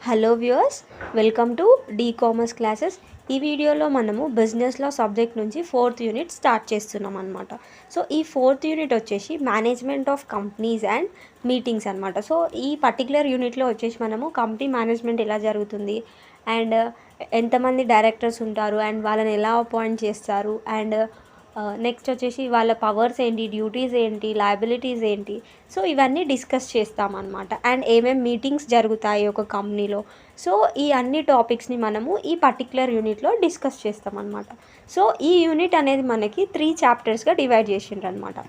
Hello viewers, welcome to the commerce classes. ఈ వీడియోలో మనము బిజినెస్లో సబ్జెక్ట్ నుంచి 4th యూనిట్ స్టార్ట్ చేస్తున్నాం అనమాట. సో ఈ 4th యూనిట్ వచ్చేసి management of companies and meetings అనమాట. సో ఈ పర్టికులర్ యూనిట్లో వచ్చేసి మనము కంపెనీ మేనేజ్మెంట్ ఎలా జరుగుతుంది అండ్ ఎంతమంది డైరెక్టర్స్ ఉంటారు అండ్ వాళ్ళని ఎలా అపాయింట్ చేస్తారు అండ్ నెక్స్ట్ వచ్చేసి వాళ్ళ పవర్స్ ఏంటి, డ్యూటీస్ ఏంటి, లయబిలిటీస్ ఏంటి, సో ఇవన్నీ డిస్కస్ చేస్తామన్నమాట. అండ్ ఏమేమి మీటింగ్స్ జరుగుతాయి ఒక కంపెనీలో, సో ఈ అన్ని టాపిక్స్ని మనము ఈ పర్టికులర్ యూనిట్లో డిస్కస్ చేస్తామన్నమాట. సో ఈ యూనిట్ అనేది మనకి 3 చాప్టర్స్గా డివైడ్ చేసిండ్రు అనమాట.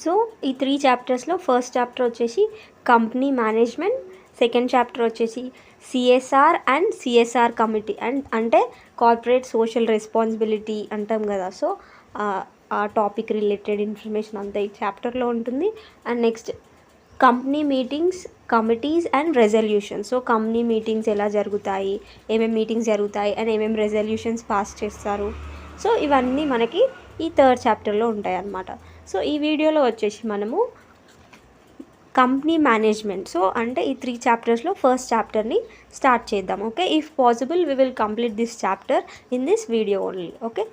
సో ఈ 3 చాప్టర్స్లో ఫస్ట్ చాప్టర్ వచ్చేసి కంపెనీ మేనేజ్మెంట్, సెకండ్ చాప్టర్ వచ్చేసి సిఎస్ఆర్ అండ్ సిఎస్ఆర్ కమిటీ అంటే కార్పొరేట్ సోషల్ రెస్పాన్సిబిలిటీ అంటాం కదా. సో ఆ టాపిక్ రిలేటెడ్ ఇన్ఫర్మేషన్ అంతా ఈ చాప్టర్లో ఉంటుంది. And next company meetings, committees and resolutions. So company meetings ఎలా జరుగుతాయి, ఏమేమి మీటింగ్స్ జరుగుతాయి అండ్ ఏమేమి రెజల్యూషన్స్ పాస్ చేస్తారు, సో ఇవన్నీ మనకి ఈ 3rd చాప్టర్లో ఉంటాయి అన్నమాట. సో ఈ వీడియోలో వచ్చేసి మనము కంపెనీ మేనేజ్మెంట్, సో అంటే ఈ 3 చాప్టర్స్లో ఫస్ట్ చాప్టర్ని స్టార్ట్ చేద్దాం. Okay, if possible we will complete this chapter in this video only. Okay,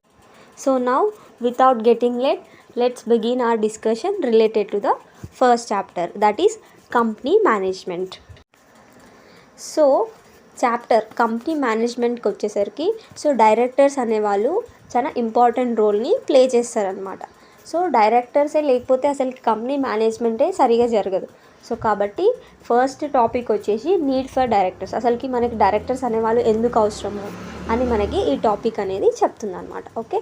so now without getting late, let's begin our discussion related to the first chapter, that is company management. So chapter company మేనేజ్మెంట్కి వచ్చేసరికి so directors అనేవాళ్ళు చాలా important రోల్ని play చేస్తారనమాట. So డైరెక్టర్సే లేకపోతే అసలు company మేనేజ్మెంటే సరిగా జరగదు. సో కాబట్టి ఫస్ట్ టాపిక్ వచ్చేసి నీడ్ ఫర్ డైరెక్టర్స్. అసలుకి మనకి డైరెక్టర్స్ అనేవాళ్ళు ఎందుకు అవసరము అని మనకి ఈ టాపిక్ అనేది చెప్తుంది అనమాట. Okay,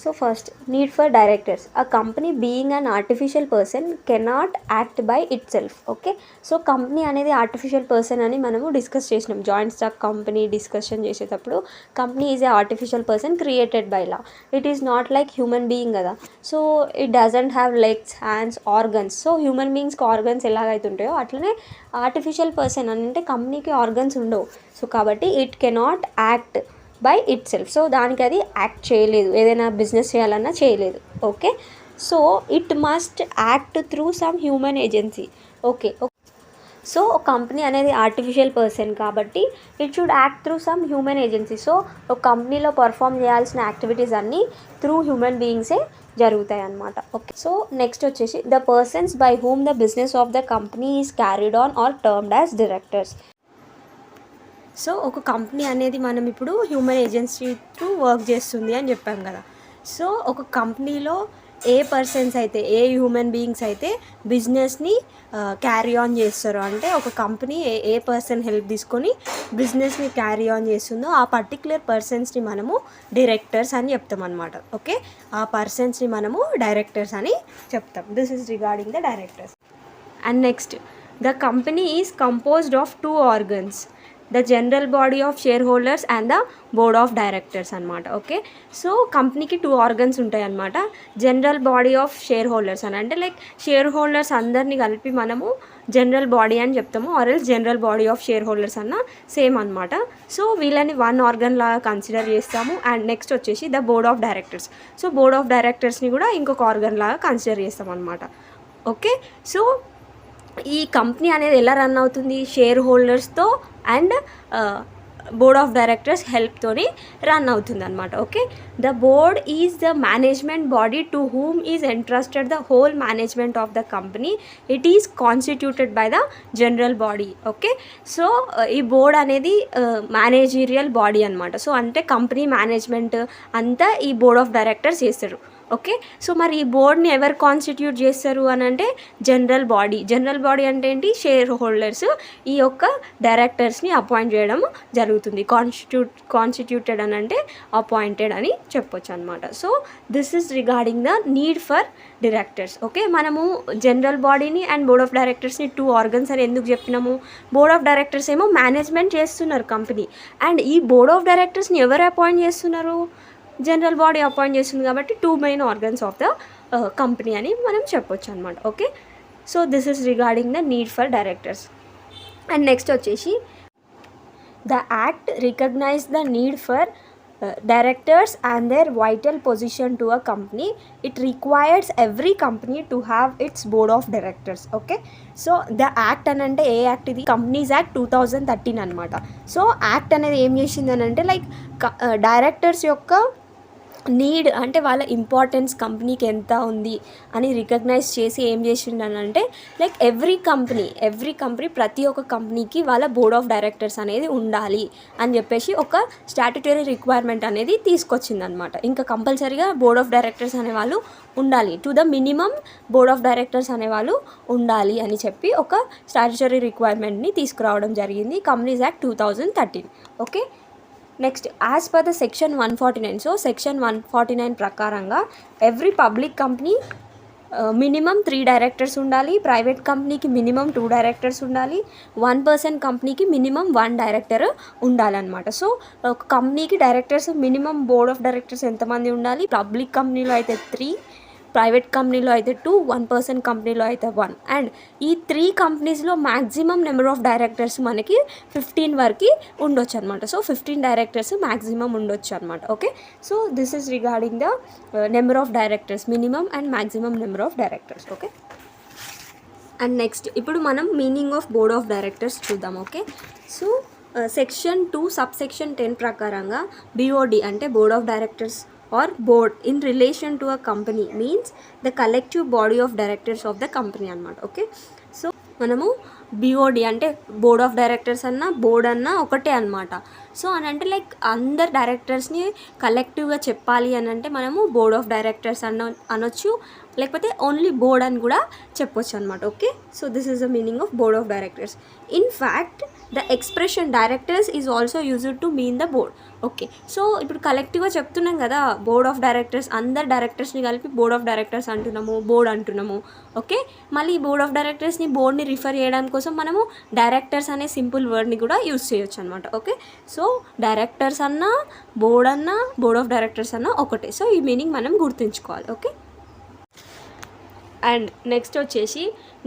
so first need for directors. A company being an artificial person cannot act by itself. Okay, so company అనేది ఆర్టిఫిషియల్ పర్సన్ అని మనము డిస్కస్ చేసినాం జాయింట్ స్టాక్ కంపెనీ డిస్కషన్ చేసేటప్పుడు. Company is a artificial person created by law. It is not like human being కదా. So it doesn't have legs, hands, organs. So human బీయింగ్స్కి organs ఎలాగైతే ఉంటాయో అట్లనే artificial person అని అంటే కంపెనీకి ఆర్గన్స్ ఉండవు. సో కాబట్టి it cannot act by it self. So దానికి అది యాక్ట్ చేయలేదు, ఏదైనా బిజినెస్ చేయాలన్నా చేయలేదు. Okay, so it must act through some human agency. Okay, so ఒక కంపెనీ అనేది ఆర్టిఫిషియల్ పర్సన్ కాబట్టి it should act through some human agency. So ఒక కంపెనీలో పర్ఫామ్ చేయాల్సిన యాక్టివిటీస్ అన్నీ త్రూ హ్యూమన్ బీయింగ్సే జరుగుతాయి అన్నమాట. ఓకే, సో నెక్స్ట్ వచ్చేసి the persons by whom the business of the company is carried on or termed as directors. So ఒక company అనేది మనం ఇప్పుడు హ్యూమన్ ఏజెన్సీ త్రూ వర్క్ చేస్తుంది అని చెప్పాం కదా. సో ఒక కంపెనీలో ఏ పర్సన్స్ అయితే, ఏ హ్యూమన్ బీయింగ్స్ అయితే బిజినెస్ని క్యారీ ఆన్ చేస్తారో, అంటే ఒక కంపెనీ ఏ పర్సన్ హెల్ప్ తీసుకొని బిజినెస్ని క్యారీ ఆన్ చేస్తుందో ఆ పర్టిక్యులర్ పర్సన్స్ని మనము డైరెక్టర్స్ అని చెప్తాం అనమాట. ఓకే, ఆ పర్సన్స్ని మనము డైరెక్టర్స్ అని చెప్తాం. This is regarding the directors. And next the company is composed of 2 organs, the general body of shareholders and the board of directors అనమాట. ఓకే, సో కంపెనీకి 2 organs ఉంటాయి అనమాట. General body of share holders అని అంటే like share holders అందరినీ కలిపి మనము general body అని చెప్తాము, or else general body of shareholders అన్న సేమ్ అనమాట. సో వీళ్ళని 1 organ లాగా కన్సిడర్ చేస్తాము. అండ్ నెక్స్ట్ వచ్చేసి the board of directors. So board of డైరెక్టర్స్ని కూడా ఇంకొక ఆర్గన్ లాగా కన్సిడర్ చేస్తాం అనమాట. ఓకే, సో ఈ కంపెనీ అనేది ఎలా రన్ అవుతుంది, షేర్ హోల్డర్స్తో అండ్ బోర్డ్ ఆఫ్ డైరెక్టర్స్ హెల్ప్తోని రన్ అవుతుంది అనమాట. Okay, the board is the management body to whom is entrusted the whole management of the company. It is constituted by the general body. Okay, so ఈ board అనేది managerial body అనమాట. So అంటే company management అంతా ఈ board of directors చేస్తారు. Okay, so మరి ఈ బోర్డ్ని ఎవరు కాన్స్టిట్యూట్ చేస్తారు అని అంటే జనరల్ బాడీ. జనరల్ బాడీ అంటే ఏంటి, షేర్ హోల్డర్స్ ఈ యొక్క డైరెక్టర్స్ని అపాయింట్ చేయడం జరుగుతుంది. కాన్స్టిట్యూటెడ్ అని అంటే అపాయింటెడ్ అని చెప్పొచ్చు అనమాట. So this is regarding the need for directors. Okay, మనము జనరల్ బాడీని అండ్ బోర్డ్ ఆఫ్ డైరెక్టర్స్ని 2 organs అని ఎందుకు చెప్పినాము, బోర్డ్ ఆఫ్ డైరెక్టర్స్ ఏమో మేనేజ్మెంట్ చేస్తున్నారు కంపెనీ, అండ్ ఈ బోర్డ్ ఆఫ్ డైరెక్టర్స్ని ఎవరు అపాయింట్ చేస్తున్నారు, జనరల్ బాడీ అపాయింట్ చేస్తుంది కాబట్టి 2 main organs of the company అని మనం చెప్పొచ్చు అనమాట. Okay, so this is regarding the need for directors. And next వచ్చేసి the act recognize the need for directors and their vital position to a company. It requires every company to have its board of directors. Okay, so the act అనంటే ఏ act ఇది, companies act 2013 అనమాట. So act అనేది ఏం చేసింది అని అంటే like directors యొక్క need అంటే వాళ్ళ ఇంపార్టెన్స్ కంపెనీకి ఎంత ఉంది అని రికగ్నైజ్ చేసి ఏం చేసిండనంటే లైక్ ఎవ్రీ కంపెనీ ప్రతి ఒక్క కంపెనీకి వాళ్ళ బోర్డ్ ఆఫ్ డైరెక్టర్స్ అనేది ఉండాలి అని చెప్పేసి ఒక స్టాట్యుటరీ రిక్వైర్మెంట్ అనేది తీసుకొచ్చిందనమాట. ఇంకా కంపల్సరీగా బోర్డ్ ఆఫ్ డైరెక్టర్స్ అనేవాళ్ళు ఉండాలి, to the minimum board of directors అనేవాళ్ళు ఉండాలి అని చెప్పి ఒక స్టాట్యుటరీ రిక్వైర్మెంట్ని తీసుకురావడం జరిగింది, companies act 2013. Okay, next as per the section 149. So section 149 ప్రకారంగా every public company minimum 3 directors ఉండాలి, ప్రైవేట్ కంపెనీకి మినిమం 2 డైరెక్టర్స్ ఉండాలి, 1 పర్సన్ కంపెనీకి మినిమం 1 డైరెక్టర్ ఉండాలన్నమాట. సో ఒక కంపెనీకి directors minimum board of directors ఎంతమంది ఉండాలి, పబ్లిక్ కంపెనీలో అయితే 3, ప్రైవేట్ కంపెనీలో అయితే 2, 1 పర్సన్ కంపెనీలో అయితే 1. అండ్ ఈ 3 కంపెనీస్లో మ్యాక్సిమం నెంబర్ ఆఫ్ డైరెక్టర్స్ మనకి 15 వరకు ఉండొచ్చు అనమాట. సో 15 డైరెక్టర్స్ మ్యాక్సిమం ఉండొచ్చు అనమాట. Okay, so this is regarding the number of directors, minimum and maximum number of directors. Okay, and next ఇప్పుడు మనం meaning of board of directors చూద్దాం. Okay, so section 2 subsection 10 ప్రకారంగా BOD అంటే board of directors or board in relation to a company means the collective body of directors of the company అన్నమాట. Okay, so మనము BOD అంటే board of directors అన్న board అన్న ఒకటే అనమాట. So అని అంటే లైక్ అందరు డైరెక్టర్స్ని కలెక్టివ్గా చెప్పాలి అని అంటే మనము బోర్డ్ ఆఫ్ డైరెక్టర్స్ అనొచ్చు, లేకపోతే ఓన్లీ బోర్డ్ అని కూడా చెప్పొచ్చు అనమాట. Okay, so this is the meaning of board of directors. In fact the expression directors is also used to mean the board. Okay, so ఇప్పుడు కలెక్టివ్గా చెప్తున్నాం కదా బోర్డ్ ఆఫ్ డైరెక్టర్స్, అందరు డైరెక్టర్స్ని కలిపి బోర్డ్ ఆఫ్ డైరెక్టర్స్ అంటున్నాము, బోర్డ్ అంటున్నాము. Okay, మళ్ళీ ఈ board of డైరెక్టర్స్ని బోర్డ్ని refer చేయడానికి కోసం మనము డైరెక్టర్స్ అనే సింపుల్ వర్డ్ని కూడా యూజ్ చేయొచ్చు అనమాట. ఓకే, సో డైరెక్టర్స్ అన్నా బోర్డ్ అన్నా బోర్డ్ ఆఫ్ డైరెక్టర్స్ అన్నా ఒకటే. సో ఈ మీనింగ్ మనం గుర్తుంచుకోవాలి. ఓకే, అండ్ నెక్స్ట్ వచ్చేసి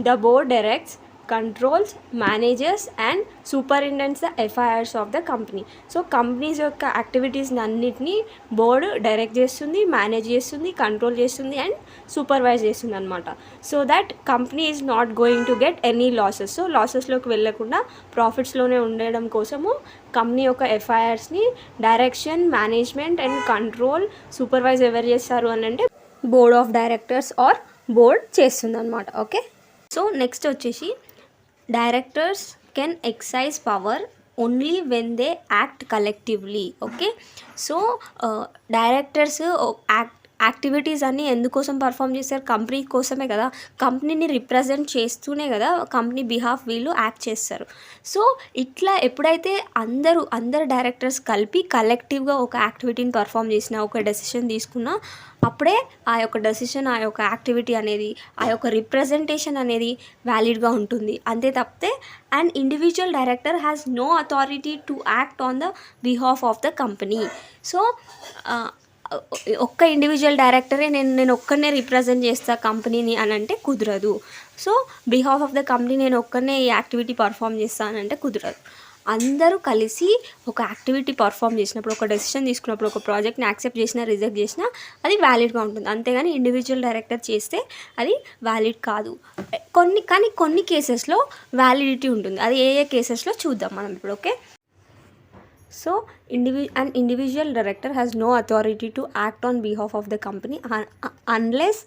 the board directs, controls, managers and superintendents the affairs of the company. So companies యొక్క యాక్టివిటీస్ని అన్నిటినీ బోర్డు డైరెక్ట్ చేస్తుంది, మేనేజ్ చేస్తుంది, కంట్రోల్ చేస్తుంది అండ్ సూపర్వైజ్ చేస్తుంది అనమాట. So that company is not going to get any losses. So లాసెస్లోకి వెళ్ళకుండా ప్రాఫిట్స్లోనే ఉండడం కోసము కంపెనీ యొక్క ఎఫ్ఐఆర్స్ని direction, management and control, supervise ఎవరు చేస్తారు అని అంటే board of directors or board చేస్తుంది అనమాట. ఓకే, సో నెక్స్ట్ వచ్చేసి directors can exercise power only when they act collectively. Okay, so directors activities అన్నీ ఎందుకోసం పర్ఫామ్ చేస్తారు, కంపెనీ కోసమే కదా, కంపెనీని రిప్రజెంట్ చేస్తూనే కదా కంపెనీ బిహాఫ్ వీళ్ళు యాక్ట్ చేస్తారు. సో ఇట్లా ఎప్పుడైతే అందరు డైరెక్టర్స్ కలిపి కలెక్టివ్గా ఒక యాక్టివిటీని పర్ఫామ్ చేసినా, ఒక డెసిషన్ తీసుకున్నా, అప్పుడే ఆ యొక్క డెసిషన్, ఆ యొక్క యాక్టివిటీ అనేది, ఆ యొక్క రిప్రజెంటేషన్ అనేది వ్యాలిడ్గా ఉంటుంది. అంతే తప్పితే and individual director has no authority to act on the behalf of the company. So ఒక్క ఇండివిజువల్ డైరెక్టరే నేను ఒక్కనే రిప్రజెంట్ చేస్తా కంపెనీని అని అంటే కుదరదు. So behalf of the company నేను ఒక్కనే ఈ యాక్టివిటీ పర్ఫామ్ చేస్తానంటే కుదరదు. అందరూ కలిసి ఒక యాక్టివిటీ పర్ఫామ్ చేసినప్పుడు, ఒక డెసిషన్ తీసుకున్నప్పుడు, ఒక ప్రాజెక్ట్ని యాక్సెప్ట్ చేసినా రిజెక్ట్ చేసినా అది వ్యాలిడ్గా ఉంటుంది. అంతేగాని ఇండివిజువల్ డైరెక్టర్ చేస్తే అది వ్యాలిడ్ కాదు. కొన్ని కేసెస్లో వ్యాలిడిటీ ఉంటుంది. అది ఏ కేసెస్లో చూద్దాం మనం ఇప్పుడు. Okay, so an individual director has no authority to act on behalf of the company unless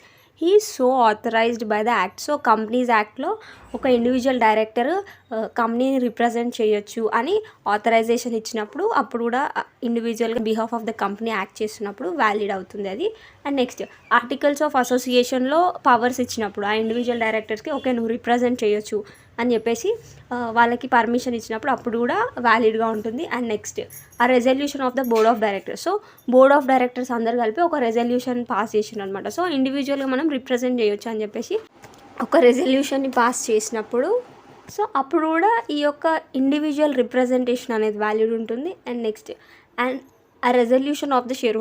he is so authorized by the act. So companies యాక్ట్లో ఒక ఇండివిజువల్ డైరెక్టర్ కంపెనీని రిప్రజెంట్ చేయొచ్చు అని ఆథరైజేషన్ ఇచ్చినప్పుడు, అప్పుడు కూడా ఇండివిజువల్గా behalf of the company act చేస్తున్నప్పుడు వ్యాలిడ్ అవుతుంది అది. అండ్ నెక్స్ట్ ఆర్టికల్స్ ఆఫ్ అసోసియేషన్లో పవర్స్ ఇచ్చినప్పుడు ఆ ఇండివిజువల్ డైరెక్టర్స్కి ఓకే నువ్వు రిప్రజెంట్ చేయొచ్చు అని చెప్పేసి వాళ్ళకి పర్మిషన్ ఇచ్చినప్పుడు అప్పుడు కూడా వ్యాలిడ్గా ఉంటుంది. అండ్ నెక్స్ట్ ఆ resolution of the board of directors. So board of directors అందరు కలిపి ఒక రెజల్యూషన్ పాస్ చేసిండ్రు అనమాట. సో ఇండివిజువల్గా మనం రిప్రజెంట్ చేయొచ్చు అని చెప్పేసి ఒక రెజల్యూషన్ని పాస్ చేసినప్పుడు సో అప్పుడు కూడా ఈ యొక్క ఇండివిజువల్ రిప్రజెంటేషన్ అనేది వ్యాలిడ్ ఉంటుంది. అండ్ నెక్స్ట్ ఆ resolution of the share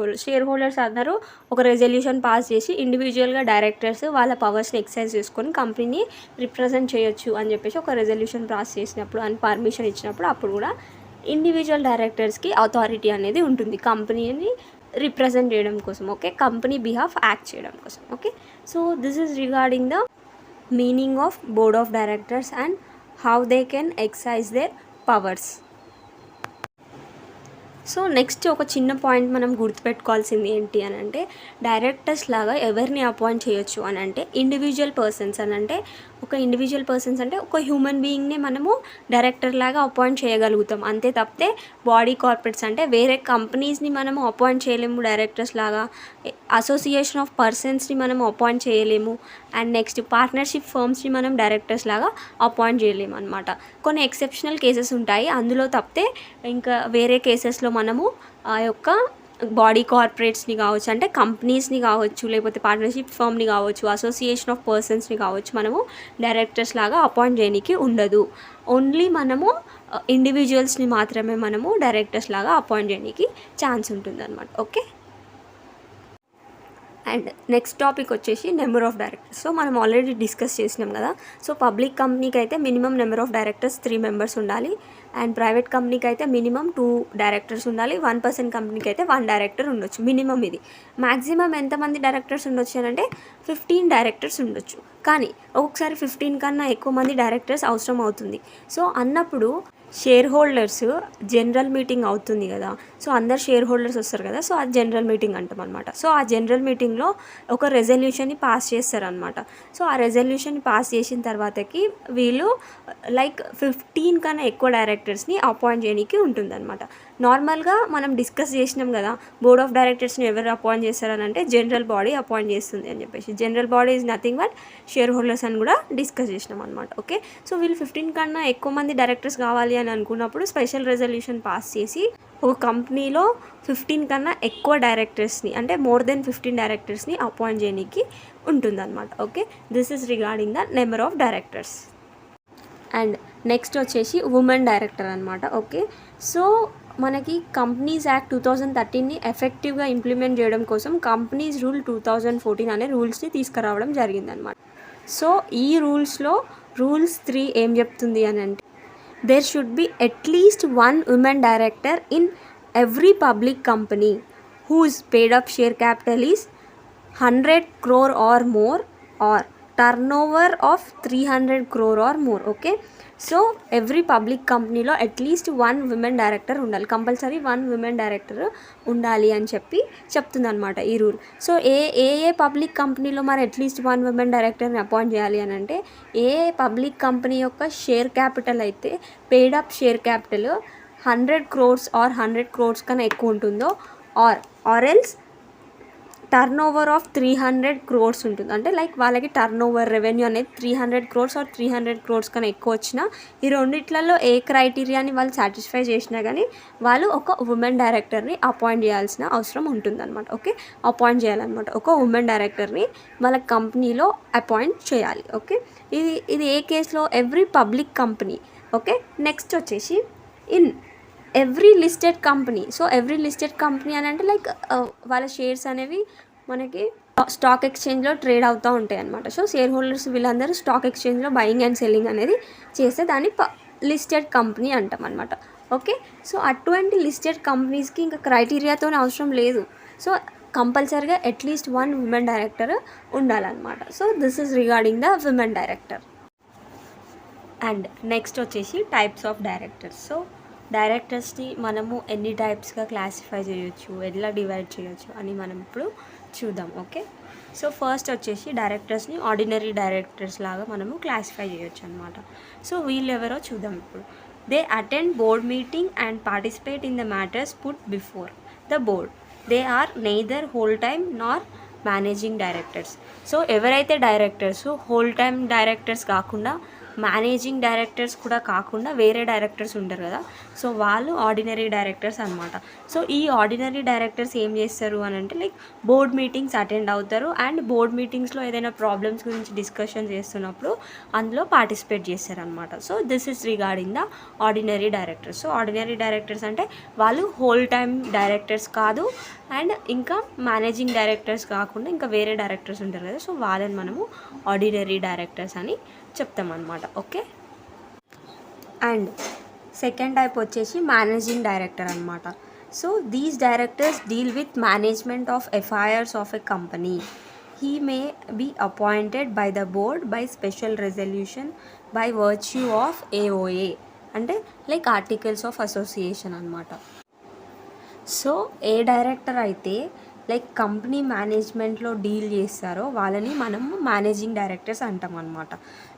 holders అందరూ ఒక రెజల్యూషన్ పాస్ చేసి ఇండివిజువల్గా డైరెక్టర్స్ వాళ్ళ పవర్స్ని ఎక్సర్సైజ్ చేసుకొని కంపెనీని రిప్రజెంట్ చేయొచ్చు అని చెప్పేసి ఒక రెజల్యూషన్ పాస్ చేసినప్పుడు అండ్ పర్మిషన్ ఇచ్చినప్పుడు అప్పుడు కూడా ఇండివిజువల్ డైరెక్టర్స్కి అథారిటీ అనేది ఉంటుంది కంపెనీని రిప్రజెంట్ చేయడం కోసం, ఓకే, కంపెనీ బిహాఫ్ యాక్ట్ చేయడం కోసం, okay. So this is regarding the meaning of board of directors and how they can exercise their powers. So next ఒక చిన్న పాయింట్ మనం గుర్తుపెట్టుకోవాల్సింది ఏంటి అని అంటే, డైరెక్టర్స్ లాగా ఎవరిని అపాయింట్ చేయొచ్చు అని అంటే ఇండివిజువల్ పర్సన్స్ అని అంటే, ఒక ఇండివిజువల్ పర్సన్స్ అంటే ఒక హ్యూమన్ బీయింగ్ని మనము డైరెక్టర్ లాగా అపాయింట్ చేయగలుగుతాం, అంతే తప్పితే బాడీ కార్పొరేట్స్ అంటే వేరే కంపెనీస్ని మనము అపాయింట్ చేయలేము డైరెక్టర్స్ లాగా, అసోసియేషన్ ఆఫ్ పర్సన్స్ని మనము అపాయింట్ చేయలేము, అండ్ నెక్స్ట్ పార్ట్నర్షిప్ ఫర్మ్స్ని మనం డైరెక్టర్స్ లాగా అపాయింట్ చేయలేము అనమాట. కొన్ని ఎక్సెప్షనల్ కేసెస్ ఉంటాయి, అందులో తప్పితే ఇంకా వేరే కేసెస్లో మనము ఆ యొక్క బాడీ కార్పొరేట్స్ని కావచ్చు, అంటే కంపెనీస్ని కావచ్చు, లేకపోతే పార్ట్నర్షిప్ ఫర్మ్ని కావచ్చు, అసోసియేషన్ ఆఫ్ పర్సన్స్ని కావచ్చు, మనము డైరెక్టర్స్ లాగా అపాయింట్ చేయడానికి ఉండదు. ఓన్లీ మనము ఇండివిజువల్స్ని మాత్రమే మనము డైరెక్టర్స్ లాగా అపాయింట్ చేయడానికి ఛాన్స్ ఉంటుంది అనమాట, ఓకే. అండ్ నెక్స్ట్ టాపిక్ వచ్చేసి నెంబర్ ఆఫ్ డైరెక్టర్స్. సో మనం ఆల్రెడీ డిస్కస్ చేసినాం కదా. సో పబ్లిక్ కంపెనీకి అయితే minimum number of directors 3 members ఉండాలి, అండ్ ప్రైవేట్ కంపెనీకి అయితే మినిమం 2 డైరెక్టర్స్ ఉండాలి, 1% కంపెనీకి అయితే 1 డైరెక్టర్ ఉండొచ్చు మినిమం. ఇది మ్యాక్సిమం ఎంతమంది డైరెక్టర్స్ ఉండొచ్చు అని అంటే 15 డైరెక్టర్స్ ఉండొచ్చు, కానీ ఒక్కొక్కసారి 15 కన్నా ఎక్కువ మంది డైరెక్టర్స్ అవసరం అవుతుంది. సో అన్నప్పుడు షేర్ హోల్డర్స్ జనరల్ మీటింగ్ అవుతుంది కదా, సో అందరు షేర్ హోల్డర్స్ వస్తారు కదా, సో అది జనరల్ మీటింగ్ అంటాం అనమాట. సో ఆ జనరల్ మీటింగ్లో ఒక రెజల్యూషన్ని పాస్ చేస్తారనమాట. సో ఆ రెజల్యూషన్ పాస్ చేసిన తర్వాతకి వీళ్ళు లైక్ 15 కన్నా ఎక్కువ డైరెక్టర్స్ని అపాయింట్ చేయడానికి ఉంటుందన్నమాట. నార్మల్గా మనం డిస్కస్ చేసినాం కదా, బోర్డ్ ఆఫ్ డైరెక్టర్స్ని ఎవరు అపాయింట్ చేస్తారని అంటే జనరల్ బాడీ అపాయింట్ చేస్తుంది అని చెప్పేసి. General body is nothing but share holders అని కూడా డిస్కస్ చేసినాం అనమాట, ఓకే. సో వీళ్ళు 15 కన్నా ఎక్కువ మంది డైరెక్టర్స్ కావాలి అని అనుకున్నప్పుడు స్పెషల్ రెజల్యూషన్ పాస్ చేసి ఒక కంపెనీలో 15 కన్నా ఎక్కువ డైరెక్టర్స్ని అంటే మోర్ దెన్ 15 డైరెక్టర్స్ని అపాయింట్ చేయడానికి ఉంటుందన్నమాట, okay. This is regarding the number of directors. And next వచ్చేసి ఉమెన్ డైరెక్టర్ అనమాట, ఓకే. సో మనకి కంపెనీస్ యాక్ట్ 2013ని ఎఫెక్టివ్గా ఇంప్లిమెంట్ చేయడం కోసం కంపెనీస్ రూల్ 2014 అనే రూల్స్ని తీసుకురావడం జరిగిందనమాట. సో ఈ రూల్స్ 3 ఏం చెప్తుంది అని అంటే, there should be at least 1 women director in every public company whose paid up share capital is 100 crore or more or turnover of 300 crore or more, okay. So every public కంపెనీలో at least 1 women director ఉండాలి, compulsory 1 women director ఉండాలి అని చెప్తుందన్నమాట ఈ rule. So ఏ public కంపెనీలో మరి at least 1 women డైరెక్టర్ని appoint చేయాలి అని అంటే, ఏ పబ్లిక్ కంపెనీ యొక్క షేర్ క్యాపిటల్ అయితే paid up share capital 100 crores or 100 crores కన్నా ఎక్కువ ఉంటుందో or else turnover of 300 crores ఉంటుంది, అంటే లైక్ వాళ్ళకి టర్న్ ఓవర్ రెవెన్యూ అనేది 300 crores ఆర్ 300 crores కన్నా ఎక్కువ వచ్చినా, ఈ రెండిట్లలో ఏ క్రైటీరియాని వాళ్ళు సాటిస్ఫై చేసినా కానీ వాళ్ళు ఒక ఉమెన్ డైరెక్టర్ని అపాయింట్ చేయాల్సిన అవసరం ఉంటుందన్నమాట, ఓకే. అపాయింట్ చేయాలన్నమాట, ఒక ఉమెన్ డైరెక్టర్ని వాళ్ళ కంపెనీలో అపాయింట్ చేయాలి, ఓకే. ఇది ఏ కేసులో, every public company, okay. Next వచ్చేసి in every listed company. So every listed company అని అంటే లైక్ వాళ్ళ షేర్స్ అనేవి మనకి స్టాక్ ఎక్స్చేంజ్లో ట్రేడ్ అవుతూ ఉంటాయి అన్నమాట. సో షేర్ హోల్డర్స్ వీళ్ళందరూ స్టాక్ ఎక్స్చేంజ్లో బయింగ్ అండ్ సెల్లింగ్ అనేది చేస్తే దాన్ని లిస్టెడ్ కంపెనీ అంటాం అనమాట, ఓకే. సో అటువంటి లిస్టెడ్ కంపెనీస్కి ఇంకా క్రైటీరియాతో అవసరం లేదు. సో కంపల్సరీగా అట్లీస్ట్ 1 విమెన్ డైరెక్టర్ ఉండాలన్నమాట. So this is regarding the women director. And next వచ్చేసి టైప్స్ ఆఫ్ డైరెక్టర్స్. సో డైరెక్టర్స్ని మనము ఎన్ని టైప్స్గా క్లాసిఫై చేయొచ్చు, ఎలా డివైడ్ చేయొచ్చు అని మనం ఇప్పుడు చూద్దాం, ఓకే. సో ఫస్ట్ వచ్చేసి డైరెక్టర్స్ని ఆర్డినరీ డైరెక్టర్స్ లాగా మనము క్లాసిఫై చేయొచ్చు అనమాట. సో వీళ్ళు ఎవరో చూద్దాం ఇప్పుడు. They attend board meeting and participate in the matters put before the board. They are neither whole time nor managing directors. So ఎవరైతే డైరెక్టర్స్ హోల్ టైమ్ డైరెక్టర్స్ కాకుండా, మేనేజింగ్ డైరెక్టర్స్ కూడా కాకుండా వేరే డైరెక్టర్స్ ఉంటారు కదా, సో వాళ్ళు ఆర్డినరీ డైరెక్టర్స్ అనమాట. So ఈ ఆర్డినరీ డైరెక్టర్స్ ఏం చేస్తారు అని అంటే లైక్ బోర్డ్ మీటింగ్స్ అటెండ్ అవుతారు, అండ్ బోర్డ్ మీటింగ్స్లో ఏదైనా ప్రాబ్లమ్స్ గురించి డిస్కషన్ చేస్తున్నప్పుడు అందులో పార్టిసిపేట్ చేస్తారనమాట. So this is regarding the ordinary directors. So ordinary directors అంటే వాళ్ళు హోల్ టైమ్ డైరెక్టర్స్ కాదు, అండ్ ఇంకా మేనేజింగ్ డైరెక్టర్స్ కాకుండా ఇంకా వేరే డైరెక్టర్స్ ఉంటారు కదా, సో వాళ్ళని మనము ఆర్డినరీ డైరెక్టర్స్ అని చెప్తామన్నమాట, ఓకే. అండ్ సెకండ్ టైప్ వచ్చేసి మేనేజింగ్ డైరెక్టర్ అనమాట. So these directors deal with management of affairs of a company. He may be appointed by the board by special resolution by virtue of AOA, అంటే like articles of association అనమాట. So ఏ director అయితే like company మేనేజ్మెంట్లో deal చేస్తారో వాళ్ళని మనం managing directors అంటాం అనమాట.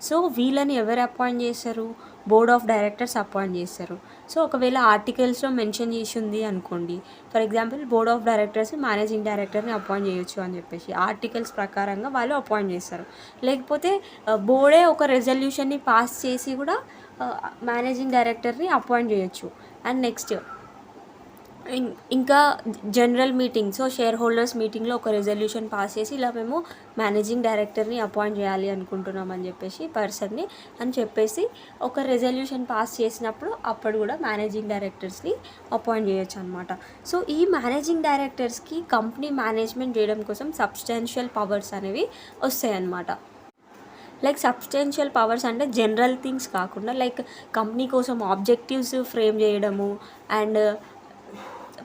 సో వీళ్ళని ఎవరు అపాయింట్ చేస్తారు? బోర్డ్ ఆఫ్ డైరెక్టర్స్ అపాయింట్ చేస్తారు. సో ఒకవేళ ఆర్టికల్స్లో మెన్షన్ చేసి ఉంది అనుకోండి, for example board of directors managing డైరెక్టర్ని అపాయింట్ చేయొచ్చు అని చెప్పేసి ఆర్టికల్స్ ప్రకారంగా వాళ్ళు అపాయింట్ చేస్తారు. లేకపోతే బోర్డే ఒక రెజల్యూషన్ని పాస్ చేసి కూడా మేనేజింగ్ డైరెక్టర్ని అపాయింట్ చేయొచ్చు. అండ్ నెక్స్ట్ ఇంకా general meeting, so share holders మీటింగ్లో ఒక రెజల్యూషన్ పాస్ చేసి ఇలా మేము మేనేజింగ్ డైరెక్టర్ని అపాయింట్ చేయాలి అనుకుంటున్నాం అని చెప్పేసి పర్సన్ని అని చెప్పేసి ఒక రెజల్యూషన్ పాస్ చేసినప్పుడు అప్పుడు కూడా మేనేజింగ్ డైరెక్టర్స్ని అపాయింట్ చేయొచ్చు అనమాట. సో ఈ మేనేజింగ్ డైరెక్టర్స్కి కంపెనీ మేనేజ్మెంట్ చేయడం కోసం సబ్స్టాన్షియల్ పవర్స్ అనేవి వస్తాయి అన్నమాట. లైక్ సబ్స్టాన్షియల్ పవర్స్ అంటే జనరల్ థింగ్స్ కాకుండా లైక్ కంపెనీ కోసం ఆబ్జెక్టివ్స్ ఫ్రేమ్ చేయడము అండ్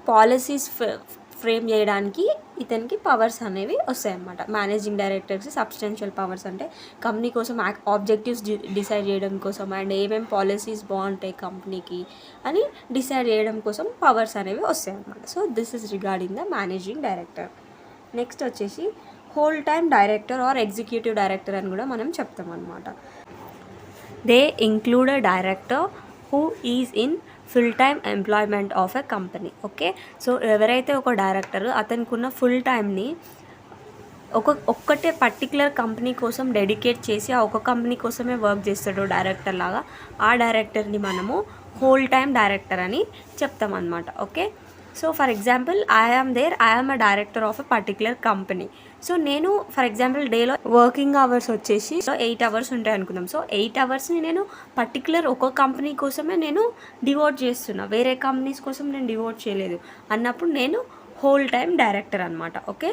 పాలసీస్ ఫ్రేమ్ చేయడానికి ఇతనికి పవర్స్ అనేవి వస్తాయన్నమాట. మేనేజింగ్ డైరెక్టర్స్ సబ్స్టాన్షియల్ పవర్స్ అంటే కంపెనీ కోసం ఆబ్జెక్టివ్స్ డిసైడ్ చేయడం కోసం అండ్ ఏమేమి పాలసీస్ బాగుంటాయి కంపెనీకి అని డిసైడ్ చేయడం కోసం పవర్స్ అనేవి వస్తాయన్నమాట. So this is regarding the managing director. Next వచ్చేసి whole time director or executive director అని కూడా మనం చెప్తాం అనమాట. They include a director who is in full time employment of a company. Okay, so ఎవరైతే ఒక డైరెక్టర్ అతనికి ఉన్న ఫుల్ టైమ్ని ఒక్కటే పర్టికులర్ కంపెనీ కోసం డెడికేట్ చేసి ఆ ఒక కంపెనీ కోసమే వర్క్ చేస్తాడు డైరెక్టర్ లాగా, ఆ డైరెక్టర్ని మనము హోల్ టైమ్ డైరెక్టర్ అని చెప్తాం అన్నమాట. Okay, so for example I am a director of a particular company. So నేను ఫర్ ఎగ్జాంపుల్ డేలో వర్కింగ్ అవర్స్ వచ్చేసి 8 అవర్స్ ఉంటాయి అనుకుందాం. సో 8 అవర్స్ని నేను పర్టికులర్ ఒక కంపెనీ కోసమే నేను డివోట్ చేస్తున్నా, వేరే కంపెనీస్ కోసం నేను డివోట్ చేయలేదు అన్నప్పుడు నేను హోల్ టైమ్ డైరెక్టర్ అనమాట. ఓకే,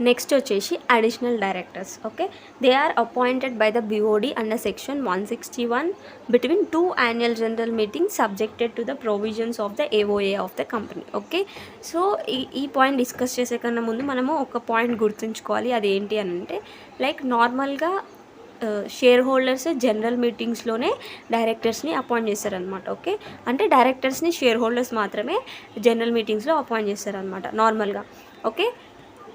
నెక్స్ట్ వచ్చేసి additional directors. Okay, they are appointed by the BOD under section 161 between 2 annual general meetings subjected to the provisions of the AOA of the company. Okay, so ఈ point discuss చేసే కన్నా ముందు మనము ఒక point గుర్తుంచుకోవాలి. అది ఏంటి అని అంటే లైక్ నార్మల్గా షేర్ హోల్డర్స్ జనరల్ మీటింగ్స్లోనే డైరెక్టర్స్ని అపాయింట్ చేస్తారనమాట. ఓకే, అంటే డైరెక్టర్స్ని షేర్ హోల్డర్స్ మాత్రమే జనరల్ మీటింగ్స్లో అపాయింట్ చేస్తారనమాట నార్మల్గా. ఓకే,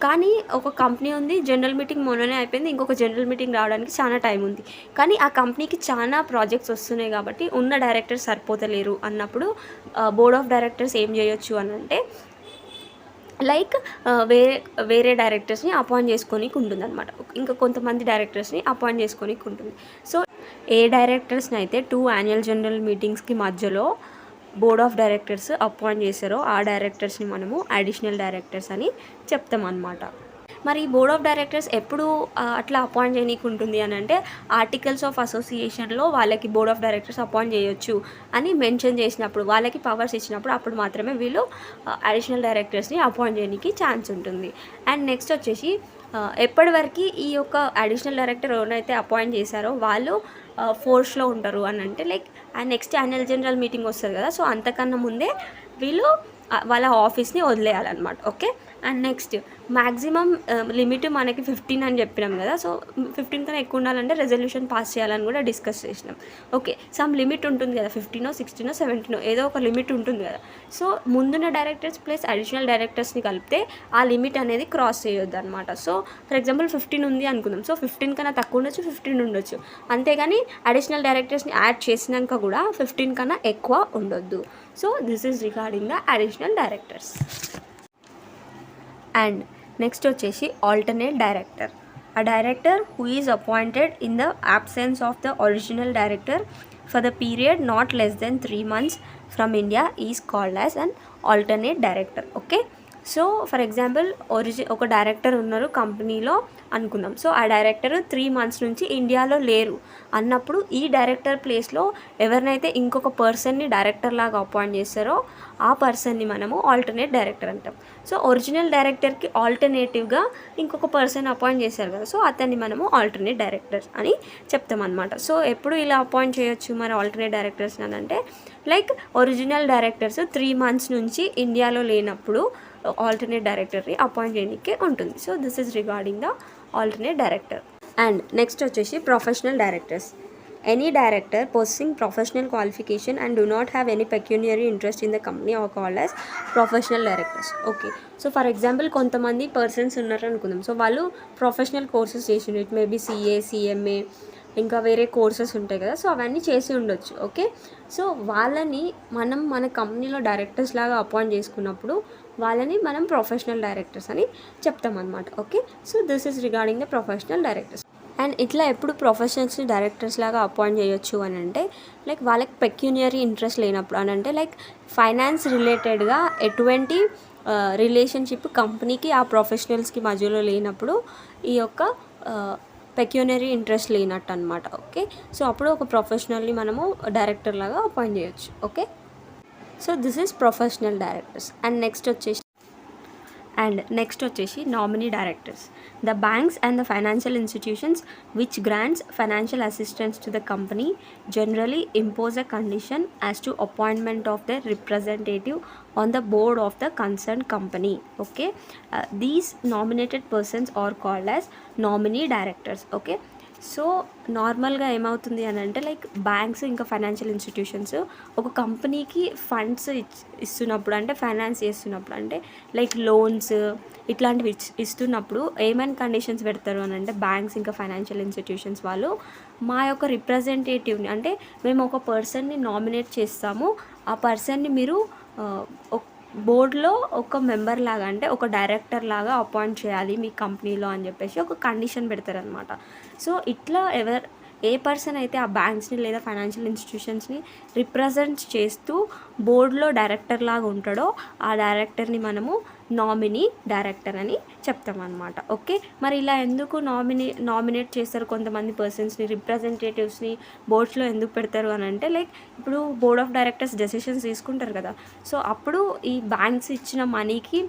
కానీ ఒక కంపెనీ ఉంది, జనరల్ మీటింగ్ మొన్ననే అయిపోయింది, ఇంకొక జనరల్ మీటింగ్ రావడానికి చాలా టైం ఉంది, కానీ ఆ కంపెనీకి చాలా ప్రాజెక్ట్స్ వస్తున్నాయి కాబట్టి ఉన్న డైరెక్టర్స్ సరిపోతలేరు అన్నప్పుడు బోర్డ్ ఆఫ్ డైరెక్టర్స్ ఏం చేయొచ్చు అని అంటే లైక్ వేరే డైరెక్టర్స్ని అపాయింట్ చేసుకోనికి ఉంటుంది అనమాట. ఇంకా కొంతమంది డైరెక్టర్స్ని అపాయింట్ చేసుకోనికి ఉంటుంది. సో ఏ డైరెక్టర్స్ని అయితే 2 యాన్యువల్ జనరల్ మీటింగ్స్కి మధ్యలో బోర్డ్ ఆఫ్ డైరెక్టర్స్ అపాయింట్ చేశారో ఆ డైరెక్టర్స్ని మనము అడిషనల్ డైరెక్టర్స్ అని చెప్తాం అన్నమాట. మరి బోర్డ్ ఆఫ్ డైరెక్టర్స్ ఎప్పుడు అట్లా అపాయింట్ చేయనీకి ఉంటుంది అని అంటే ఆర్టికల్స్ ఆఫ్ అసోసియేషన్లో వాళ్ళకి బోర్డ్ ఆఫ్ డైరెక్టర్స్ అపాయింట్ చేయొచ్చు అని మెన్షన్ చేసినప్పుడు, వాళ్ళకి పవర్స్ ఇచ్చినప్పుడు అప్పుడు మాత్రమే వీళ్ళు అడిషనల్ డైరెక్టర్స్ని అపాయింట్ చేయడానికి ఛాన్స్ ఉంటుంది. అండ్ నెక్స్ట్ వచ్చేసి ఎప్పటివరకు ఈ యొక్క అడిషనల్ డైరెక్టర్ ఎవరైతే అపాయింట్ చేశారో వాళ్ళు ఫోర్స్లో ఉంటారు అని అంటే like next annual general meeting వస్తుంది కదా, సో అంతకన్నా ముందే వీళ్ళు వాళ్ళ ఆఫీస్ని వదిలేయాలన్నమాట. Okay, and next maximum limit మనకి 15 అని చెప్పినాం కదా, సో 15 కన్నా ఎక్కువ ఉండాలంటే రెజల్యూషన్ పాస్ చేయాలని కూడా డిస్కస్ చేసినాం. ఓకే, సమ్ లిమిట్ ఉంటుంది కదా, 15, 16, 17 ఏదో ఒక లిమిట్ ఉంటుంది కదా. సో ముందున్న డైరెక్టర్స్ ప్లస్ అడిషనల్ డైరెక్టర్స్ని కలిపితే ఆ లిమిట్ అనేది క్రాస్ చేయొద్దు అనమాట. సో ఫర్ ఎగ్జాంపుల్ 15 ఉంది అనుకుందాం, సో 15 కన్నా తక్కువ ఉండొచ్చు, 15 ఉండొచ్చు, అంతేగాని అడిషనల్ డైరెక్టర్స్ని యాడ్ చేసినాక కూడా 15 కన్నా ఎక్కువ ఉండొద్దు. So this is regarding the additional directors. And next వచ్చేసి alternate director. A director who is appointed in the absence of the original director for the period not less than 3 months from India is called as an alternate director. Okay, so for example ఒక director ఉన్నారు కంపెనీలో అనుకుందాం. So ఆ director 3 months నుంచి ఇండియాలో లేరు అన్నప్పుడు ఈ డైరెక్టర్ ప్లేస్లో ఎవరినైతే ఇంకొక పర్సన్ని డైరెక్టర్ లాగా అపాయింట్ చేస్తారో ఆ పర్సన్ని మనము ఆల్టర్నేట్ డైరెక్టర్ అంటాం. సో ఒరిజినల్ డైరెక్టర్కి ఆల్టర్నేటివ్గా ఇంకొక పర్సన్ అపాయింట్ చేశారు కదా, సో అతన్ని మనము ఆల్టర్నేట్ డైరెక్టర్ అని చెప్తాం అనమాట. సో ఎప్పుడు ఇలా అపాయింట్ చేయొచ్చు మరి ఆల్టర్నేట్ డైరెక్టర్స్ అని అంటే, లైక్ ఒరిజినల్ డైరెక్టర్స్ 3 months నుంచి ఇండియాలో లేనప్పుడు ఆల్టర్నేట్ డైరెక్టర్ని అపాయింట్ చేయడానికి ఉంటుంది. So this is regarding the alternate director. And next వచ్చేసి professional directors. Any director possessing professional qualification and do not have any pecuniary interest in the company are called as professional directors. Okay, so for example కొంతమంది persons ఉన్నారు అనుకుందాం. So వాళ్ళు professional courses చేసిండ్రు, it maybe CA, CMA, ఇంకా వేరే courses ఉంటాయి కదా, so అవన్నీ చేసి ఉండొచ్చు. ఓకే, సో వాళ్ళని మనం మన కంపెనీలో డైరెక్టర్స్ లాగా అపాయింట్ చేసుకున్నప్పుడు వాళ్ళని మనం ప్రొఫెషనల్ డైరెక్టర్స్ అని చెప్తామన్నమాట. Okay, so this is regarding the professional directors. And ఇట్లా ఎప్పుడు ప్రొఫెషనల్స్ని డైరెక్టర్స్ లాగా అపాయింట్ చేయొచ్చు అని అంటే, లైక్ వాళ్ళకి పెక్యూనియరీ ఇంట్రెస్ట్ లేనప్పుడు అని అంటే, లైక్ ఫైనాన్స్ రిలేటెడ్గా ఎటువంటి రిలేషన్షిప్ కంపెనీకి ఆ ప్రొఫెషనల్స్కి మధ్యలో లేనప్పుడు ఈ యొక్క పెక్యూనరీ ఇంట్రెస్ట్ లేనట్టు అనమాట. ఓకే, సో అప్పుడు ఒక ప్రొఫెషనల్ని మనము డైరెక్టర్ లాగా అపాయింట్ చేయొచ్చు. Okay, so this is professional directors. And next వచ్చేసి nominee directors. The banks and the financial institutions which grants financial assistance to the company generally impose a condition as to appointment of their representative on the board of the concerned company. Okay, these nominated persons are called as nominee directors. Okay, so నార్మల్గా ఏమవుతుంది అని అంటే, like banks ఇంకా financial institutions ఒక కంపెనీకి funds ఇస్తున్నప్పుడు అంటే finance చేస్తున్నప్పుడు అంటే లైక్ లోన్స్ ఇట్లాంటివి ఇస్తున్నప్పుడు ఏమైనా కండిషన్స్ పెడతారు అని అంటే, బ్యాంక్స్ ఇంకా ఫైనాన్షియల్ ఇన్స్టిట్యూషన్స్ వాళ్ళు మా యొక్క రిప్రజెంటేటివ్ని అంటే మేము ఒక పర్సన్ని నామినేట్ చేస్తాము, ఆ పర్సన్ని మీరు బోర్డులో ఒక మెంబర్ లాగా అంటే ఒక డైరెక్టర్ లాగా అపాయింట్ చేయాలి మీ కంపెనీలో అని చెప్పేసి ఒక కండిషన్ పెడతారనమాట. సో ఇట్లా ఏ పర్సన్ అయితే ఆ బ్యాంక్స్ని లేదా ఫైనాన్షియల్ ఇన్స్టిట్యూషన్స్ని రిప్రజెంట్ చేస్తూ బోర్డులో డైరెక్టర్ లాగా ఉంటాడో ఆ డైరెక్టర్ని మనము నామినీ డైరెక్టర్ అని చెప్తామన్నమాట. ఓకే, మరి ఇలా ఎందుకు నామినేట్ చేస్తారు కొంతమంది పర్సన్స్ని, రిప్రజెంటేటివ్స్ని బోర్డ్స్లో ఎందుకు పెడతారు అని అంటే, లైక్ ఇప్పుడు బోర్డ్ ఆఫ్ డైరెక్టర్స్ డెసిషన్స్ తీసుకుంటారు కదా, సో అప్పుడు ఈ బ్యాంక్స్ ఇచ్చిన మనీకి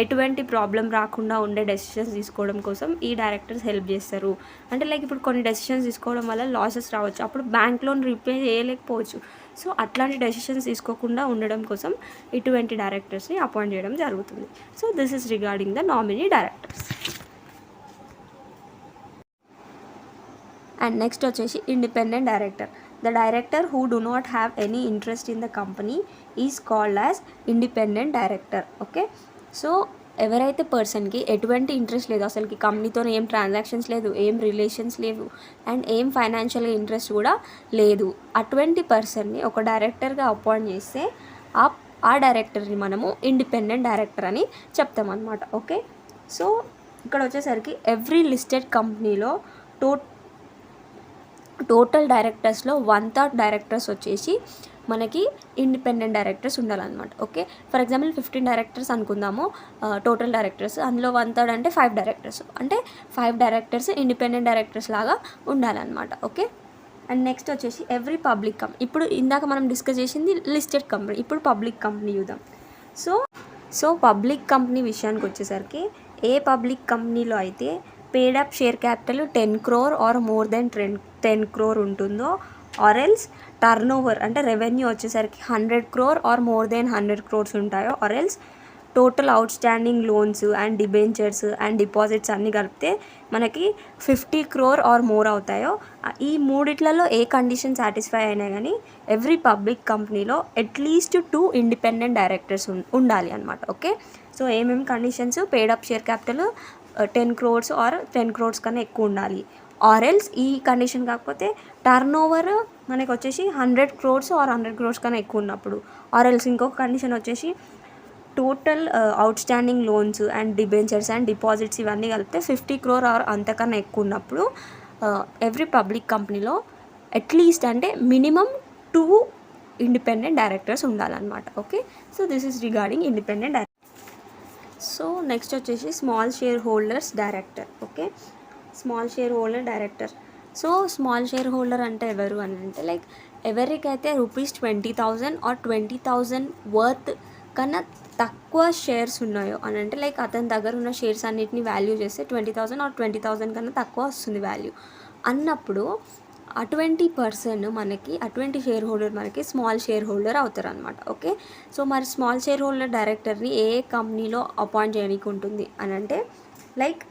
ఎటువంటి ప్రాబ్లం రాకుండా ఉండే డెసిషన్స్ తీసుకోవడం కోసం ఈ డైరెక్టర్స్ హెల్ప్ చేస్తారు. అంటే లైక్ ఇప్పుడు కొన్ని డెసిషన్స్ తీసుకోవడం వల్ల లాసెస్ రావచ్చు, అప్పుడు బ్యాంక్ లోన్ రీపే చేయలేకపోవచ్చు. సో అట్లాంటి డెసిషన్స్ తీసుకోకుండా ఉండడం కోసం ఇటువంటి డైరెక్టర్స్ని అపాయింట్ చేయడం జరుగుతుంది. So this is regarding the nominee directors. And next వచ్చేసి independent director. The director who do not have any interest in the company is called as independent director. Okay, so ఎవరైతే పర్సన్కి ఎటువంటి ఇంట్రెస్ట్ లేదు, అసలుకి కంపెనీతో ఏం ట్రాన్సాక్షన్స్ లేదు, ఏం రిలేషన్స్ లేవు, అండ్ ఏం ఫైనాన్షియల్ ఇంట్రెస్ట్ కూడా లేదు, అటువంటి పర్సన్ని ఒక డైరెక్టర్గా అపాయింట్ చేస్తే ఆ డైరెక్టర్ని మనము ఇండిపెండెంట్ డైరెక్టర్ అని చెప్తామన్నమాట. ఓకే, సో ఇక్కడ వచ్చేసరికి ఎవ్రీ లిస్టెడ్ కంపెనీలో టోటల్ డైరెక్టర్స్లో 1/3 డైరెక్టర్స్ వచ్చేసి మనకి ఇండిపెండెంట్ డైరెక్టర్స్ ఉండాలన్నమాట. ఓకే, ఫర్ ఎగ్జాంపుల్ 15 డైరెక్టర్స్ అనుకుందాము టోటల్ డైరెక్టర్స్, అందులో 1/3 అంటే 5 డైరెక్టర్స్, అంటే 5 డైరెక్టర్స్ ఇండిపెండెంట్ డైరెక్టర్స్ లాగా ఉండాలన్నమాట. ఓకే, అండ్ నెక్స్ట్ వచ్చేసి ఎవ్రీ పబ్లిక్ కంపెనీ. ఇప్పుడు ఇందాక మనం డిస్కస్ చేసింది లిస్టెడ్ కంపెనీ, ఇప్పుడు పబ్లిక్ కంపెనీ చూద్దాం. సో పబ్లిక్ కంపెనీ విషయానికి వచ్చేసరికి ఏ పబ్లిక్ కంపెనీలో అయితే paid up share capital 10 crore or more than 10 crore ఉంటుందో, ఆర్ ఎల్స్ టర్న్ ఓవర్ అంటే రెవెన్యూ వచ్చేసరికి 100 crore or more than 100 crores ఉంటాయో, or else total outstanding loans and debentures and deposits అన్నీ కలిపితే మనకి 50 crore ఆర్ మోర్ అవుతాయో, ఈ మూడిట్లలో ఏ condition satisfy అయినా కానీ ఎవ్రీ పబ్లిక్ కంపెనీలో అట్లీస్ట్ 2 ఇండిపెండెంట్ డైరెక్టర్స్ ఉండాలి అనమాట. ఓకే, సో ఏమేమి conditions, paid up share capital 10 crores or 10 crores కన్నా ఎక్కువ ఉండాలి, ఆర్ ఎల్స్ ఈ కండిషన్ కాకపోతే టర్న్ ఓవర్ మనకి వచ్చేసి 100 crores ఆర్ 100 crores కన్నా ఎక్కువ ఉన్నప్పుడు, ఆర్ ఎల్స్ ఇంకొక కండిషన్ వచ్చేసి total outstanding loans and debentures and deposits ఇవన్నీ కలిపితే 50 crore ఆర్ అంతకన్నా ఎక్కువ ఉన్నప్పుడు ఎవ్రీ పబ్లిక్ కంపెనీలో అట్లీస్ట్ అంటే మినిమం 2 ఇండిపెండెంట్ డైరెక్టర్స్ ఉండాలన్నమాట. Okay, so this is regarding independent director. So next వచ్చేసి small shareholders director. Okay, small shareholder director. So small shareholder అంటే ఎవరు అని అంటే లైక్ ఎవరికైతే ₹20,000 ఆర్ 20,000 వర్త్ కన్నా తక్కువ షేర్స్ ఉన్నాయో అని అంటే లైక్ అతని దగ్గర ఉన్న షేర్స్ అన్నిటిని వాల్యూ చేస్తే 20,000 ఆర్ 20,000 కన్నా తక్కువ వస్తుంది వాల్యూ అన్నప్పుడు అటువంటి షేర్ హోల్డర్ మనకి స్మాల్ షేర్ హోల్డర్ అవుతారు అనమాట. ఓకే, సో మరి స్మాల్ షేర్ హోల్డర్ డైరెక్టర్ని ఏ కంపెనీలో అపాయింట్ చేయడానికి ఉంటుంది అని అంటే లైక్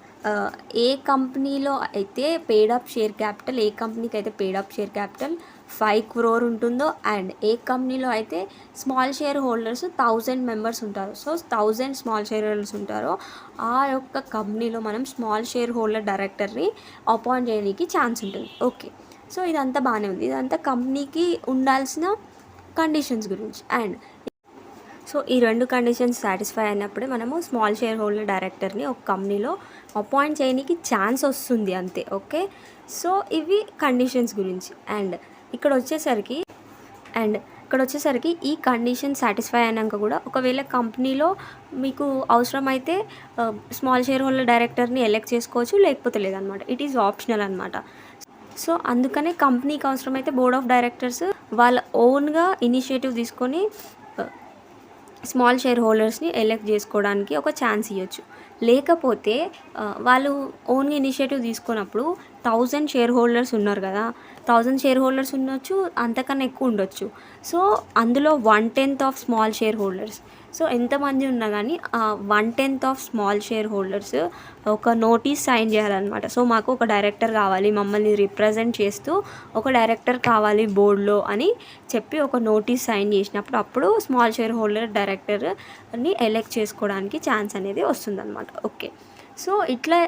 ఏ కంపెనీలో అయితే పేడప్ షేర్ క్యాపిటల్, ఏ కంపెనీకి అయితే పేడప్ షేర్ క్యాపిటల్ 5 crore ఉంటుందో అండ్ ఏ కంపెనీలో అయితే స్మాల్ షేర్ హోల్డర్స్ 1000 మెంబర్స్ ఉంటారు, సో 1000 స్మాల్ షేర్ హోల్డర్స్ ఉంటారో ఆ యొక్క కంపెనీలో మనం స్మాల్ షేర్ హోల్డర్ డైరెక్టర్ని అపాయింట్ చేయడానికి ఛాన్స్ ఉంటుంది. ఓకే, సో ఇదంతా బాగానే ఉంది. ఇదంతా కంపెనీకి ఉండాల్సిన కండిషన్స్ గురించి. అండ్ సో ఈ 2 కండిషన్స్ సాటిస్ఫై అయినప్పుడే మనము స్మాల్ షేర్ హోల్డర్ డైరెక్టర్ని ఒక కంపెనీలో అపాయింట్ చేయడానికి ఛాన్స్ వస్తుంది అంతే. ఓకే, సో ఇవి కండిషన్స్ గురించి. అండ్ ఇక్కడ వచ్చేసరికి ఈ కండిషన్ సాటిస్ఫై అయినాక కూడా ఒకవేళ కంపెనీలో మీకు అవసరమైతే స్మాల్ షేర్ హోల్డర్ డైరెక్టర్ని ఎలెక్ట్ చేసుకోవచ్చు, లేకపోతే లేదనమాట. ఇట్ ఈజ్ ఆప్షనల్ అనమాట. సో అందుకనే కంపెనీకి అవసరమైతే బోర్డ్ ఆఫ్ డైరెక్టర్స్ వాళ్ళ ఓన్గా ఇనిషియేటివ్ తీసుకొని స్మాల్ షేర్ హోల్డర్స్ని ఎలెక్ట్ చేసుకోవడానికి ఒక ఛాన్స్ ఇవ్వచ్చు. లేకపోతే వాళ్ళు ఓన్గా ఇనిషియేటివ్ తీసుకున్నప్పుడు 1000 షేర్ హోల్డర్స్ ఉన్నారు కదా, 1000 షేర్ హోల్డర్స్ ఉండొచ్చు, అంతకన్నా ఎక్కువ ఉండొచ్చు. సో అందులో 1/10 of small shareholders, so ఎంతమంది ఉన్నా కానీ 1/10 ఆఫ్ స్మాల్ షేర్ హోల్డర్స్ ఒక నోటీస్ సైన్ చేయాలన్నమాట. సో మాకు ఒక డైరెక్టర్ కావాలి, మమ్మల్ని రిప్రజెంట్ చేస్తూ ఒక డైరెక్టర్ కావాలి బోర్డులో అని చెప్పి ఒక నోటీస్ సైన్ చేసినప్పుడు అప్పుడు స్మాల్ షేర్ హోల్డర్ డైరెక్టర్ని ఎలెక్ట్ చేసుకోవడానికి ఛాన్స్ అనేది వస్తుందన్నమాట. ఓకే, సో ఇట్లా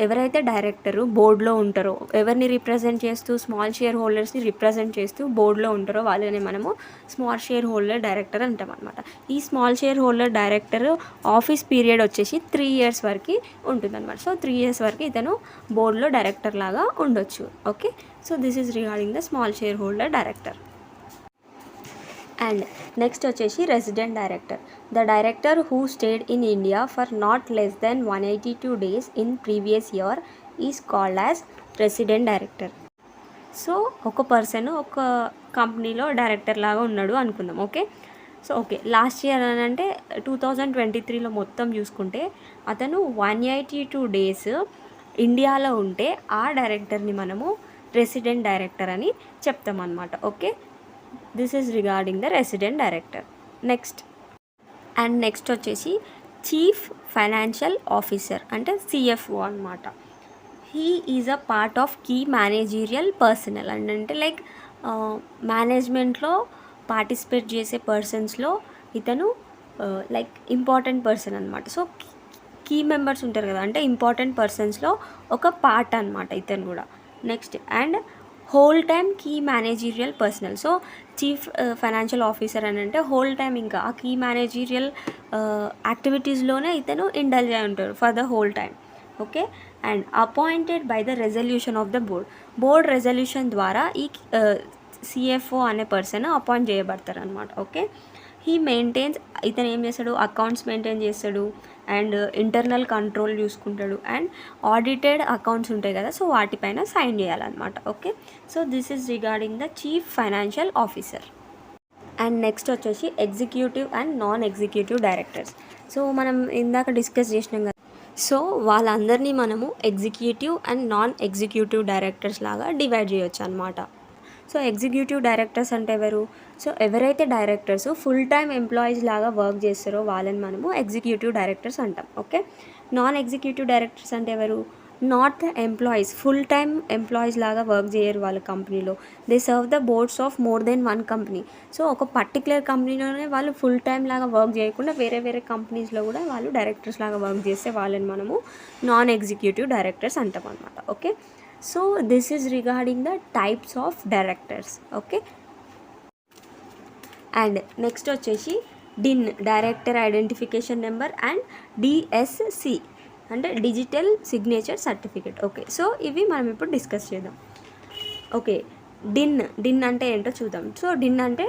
ఎవరైతే డైరెక్టరు బోర్డులో ఉంటారో, ఎవరిని రిప్రజెంట్ చేస్తూ స్మాల్ షేర్ హోల్డర్స్ని రిప్రజెంట్ చేస్తూ బోర్డులో ఉంటారో వాళ్ళని మనము స్మాల్ షేర్ హోల్డర్ డైరెక్టర్ అంటాం అనమాట. ఈ small shareholder director office period వచ్చేసి 3 years వరకు ఉంటుందన్నమాట. సో 3 years వరకు ఇతను బోర్డులో డైరెక్టర్ లాగా ఉండొచ్చు. Okay, so this is regarding the small shareholder director. And next వచ్చేసి resident director. The director who stayed in India for not less than 182 days in previous year is called as resident director. So ఒక person ఒక కంపెనీలో director లాగా ఉన్నాడు అనుకుందాం. Okay, so okay last year అని అంటే 2023లో మొత్తం చూసుకుంటే అతను 182 days ఇండియాలో ఉంటే ఆ డైరెక్టర్ని మనము రెసిడెంట్ డైరెక్టర్ అని చెప్తాం అన్నమాట. Okay, this is regarding the resident director. Next వచ్చేసి చీఫ్ ఫైనాన్షియల్ ఆఫీసర్ అంటే CFO అనమాట. He is a part of key managerial personnel అంటే లైక్ మేనేజ్మెంట్లో పార్టిసిపేట్ చేసే పర్సన్స్లో ఇతను లైక్ ఇంపార్టెంట్ పర్సన్ అనమాట. సో కీ మెంబర్స్ ఉంటారు కదా, అంటే ఇంపార్టెంట్ పర్సన్స్లో ఒక పార్ట్ అనమాట ఇతను కూడా. Next and whole time key managerial personnel. So chief financial officer అని అంటే హోల్ టైమ్ ఇంకా ఆ కీ మేనేజీరియల్ యాక్టివిటీస్లోనే ఇతను ఇండల్జ్ అయి ఉంటారు for the whole time. Okay, and appointed by the resolution of the board resolution ద్వారా ఈ CFO అనే పర్సన్ అపాయింట్ చేయబడతారు అనమాట. ఓకే, హీ మెయింటైన్స్, ఇతను ఏం చేస్తాడు, అకౌంట్స్ మెయింటైన్ చేస్తాడు అండ్ ఇంటర్నల్ కంట్రోల్ చూసుకుంటాడు అండ్ ఆడిటెడ్ అకౌంట్స్ ఉంటాయి కదా, సో వాటిపైన సైన్ చేయాలన్నమాట. Okay, so this is regarding the chief financial officer. And next వచ్చేసి executive and non executive directors. So మనం ఇందాక డిస్కస్ చేసినాం కదా, సో వాళ్ళందరినీ మనము executive and non executive directors లాగా డివైడ్ చేయొచ్చు అనమాట. సో ఎగ్జిక్యూటివ్ డైరెక్టర్స్ అంటే ఎవరు, సో ఎవరైతే డైరెక్టర్స్ ఫుల్ టైమ్ ఎంప్లాయీస్ లాగా వర్క్ చేస్తారో వాళ్ళని మనము ఎగ్జిక్యూటివ్ డైరెక్టర్స్ అంటాం. ఓకే, నాన్ ఎగ్జిక్యూటివ్ డైరెక్టర్స్ అంటే ఎవరు, not the employees, full time employees లాగా వర్క్ చేయరు వాళ్ళ కంపెనీలో. They serve the boards of more than 1 company. So ఒక పర్టికులర్ కంపెనీలోనే వాళ్ళు ఫుల్ టైమ్ లాగా వర్క్ చేయకుండా వేరే వేరే కంపెనీస్లో కూడా వాళ్ళు డైరెక్టర్స్ లాగా వర్క్ చేస్తే వాళ్ళని మనము నాన్ ఎగ్జిక్యూటివ్ డైరెక్టర్స్ అంటాం అనమాట. Okay, so this is regarding the types of directors. Okay, and next వచ్చేసి DIN, director identification number, and DSC అంటే digital signature certificate. Okay, so ఇవి మనం ఇప్పుడు డిస్కస్ చేద్దాం. ఓకే, డిన్ అంటే ఏంటో చూద్దాం. సో డిన్ అంటే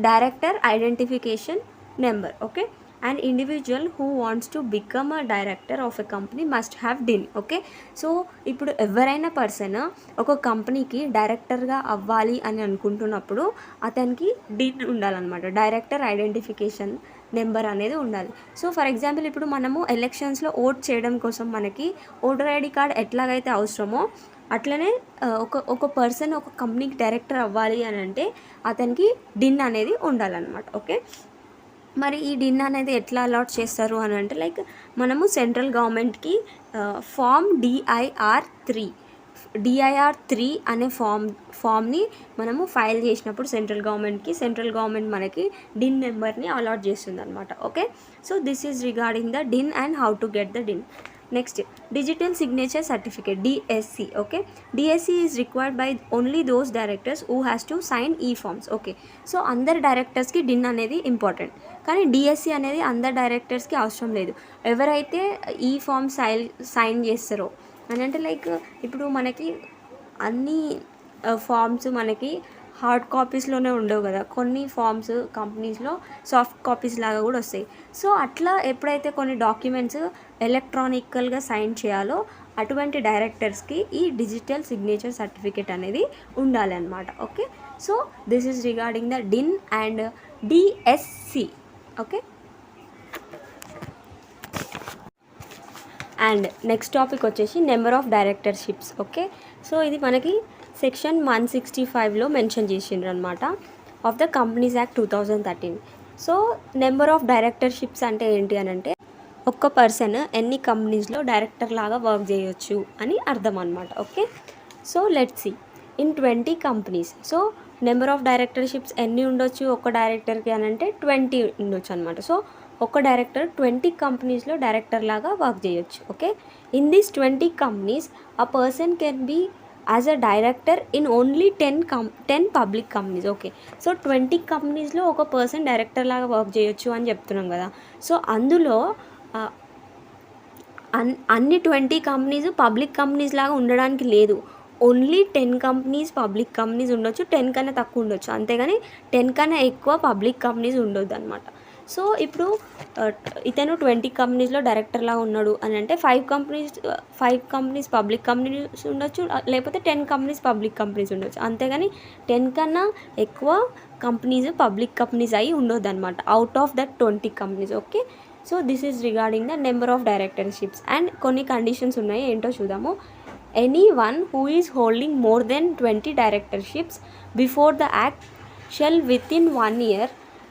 director identification number. Okay, an individual who wants to become a director of a company must have DIN. Okay, so ఇప్పుడు ఎవరైనా పర్సన్ ఒక కంపెనీకి డైరెక్టర్గా అవ్వాలి అని అనుకుంటున్నప్పుడు అతనికి డిన్ ఉండాలన్నమాట, డైరెక్టర్ ఐడెంటిఫికేషన్ నెంబర్ అనేది ఉండాలి. సో ఫర్ ఎగ్జాంపుల్ ఇప్పుడు మనము ఎలక్షన్స్లో ఓట్ చేయడం కోసం మనకి ఓటర్ ఐడి కార్డ్ ఎట్లాగైతే అవసరమో అట్లనే ఒక పర్సన్ ఒక కంపెనీకి డైరెక్టర్ అవ్వాలి అని అంటే అతనికి డిన్ అనేది ఉండాలన్నమాట. ఓకే, మరి ఈ డిన్ అనేది ఎట్లా అలాట్ చేస్తారు అని అంటే లైక్ మనము సెంట్రల్ గవర్నమెంట్కి ఫామ్ డిఐఆర్3 అనే ఫామ్ని మనము ఫైల్ చేసినప్పుడు సెంట్రల్ గవర్నమెంట్ మనకి డిన్ నెంబర్ని అలాట్ చేస్తుంది అనమాట. Okay, so this is regarding the DIN and how to get the DIN. Next digital signature certificate DSC. Okay, DSC is required by only those directors who has to sign ఈ forms. Okay, so అందరు డైరెక్టర్స్కి DIN అనేది important, కానీ DSC అనేది అందరు డైరెక్టర్స్కి అవసరం లేదు. ఎవరైతే ఈ ఫామ్ సైన్ చేస్తారో అని అంటే లైక్ ఇప్పుడు మనకి అన్ని ఫామ్స్ మనకి హార్డ్ కాపీస్లోనే ఉండవు కదా, కొన్ని ఫామ్స్ కంపెనీస్లో సాఫ్ట్ కాపీస్ లాగా కూడా వస్తాయి. సో అట్లా ఎప్పుడైతే కొన్ని డాక్యుమెంట్స్ ఎలక్ట్రానికల్గా సైన్ చేయాలో అటువంటి డైరెక్టర్స్కి ఈ డిజిటల్ సిగ్నేచర్ సర్టిఫికేట్ అనేది ఉండాలి అన్నమాట. Okay, so this is regarding the DIN and DSC. Okay, and next topic వచ్చేసి number of directorships. Okay, so ఇది మనకి సెక్షన్ 165లో మెన్షన్ చేసిండ్రు అనమాట of the companies act 2013. So number of directorships అంటే ఏంటి అని అంటే ఒక్క పర్సన్ ఎన్ని కంపెనీస్లో డైరెక్టర్ లాగా వర్క్ చేయొచ్చు అని అర్థం అనమాట. Okay, so let's see in 20 companies. So number of directorships ఎన్ని ఉండొచ్చు ఒక్క డైరెక్టర్కి అని అంటే 20 ఉండొచ్చు అనమాట. సో ఒక డైరెక్టర్ 20 కంపెనీస్లో డైరెక్టర్ లాగా వర్క్ చేయొచ్చు. Okay, in this 20 companies a person can be as a director in only 10 public companies. Okay, so 20 కంపెనీస్లో ఒక పర్సన్ డైరెక్టర్ లాగా వర్క్ చేయొచ్చు అని చెప్తున్నాం కదా. సో అందులో అన్ని 20 కంపెనీస్ పబ్లిక్ కంపెనీస్ లాగా ఉండడానికి లేదు. ఓన్లీ 10 కంపెనీస్ పబ్లిక్ కంపెనీస్ ఉండొచ్చు, 10 కన్నా తక్కువ ఉండొచ్చు, అంతేగాని 10 కన్నా ఎక్కువ పబ్లిక్ కంపెనీస్ ఉండొద్దు అనమాట. సో ఇప్పుడు ఇతను 20 కంపెనీస్లో డైరెక్టర్లా ఉన్నాడు అని అంటే 5 కంపెనీస్ పబ్లిక్ కంపెనీస్ ఉండొచ్చు, లేకపోతే 10 కంపెనీస్ పబ్లిక్ కంపెనీస్ ఉండొచ్చు, అంతేగాని 10 కన్నా ఎక్కువ కంపెనీస్ పబ్లిక్ కంపెనీస్ అయి ఉండొద్దు అనమాట out of that 20 companies. Okay, so this is regarding the number of directorships. And కొన్ని కండిషన్స్ ఉన్నాయి, ఏంటో చూద్దాము. Anyone who is holding more than 20 directorships before the act shall within 1 year.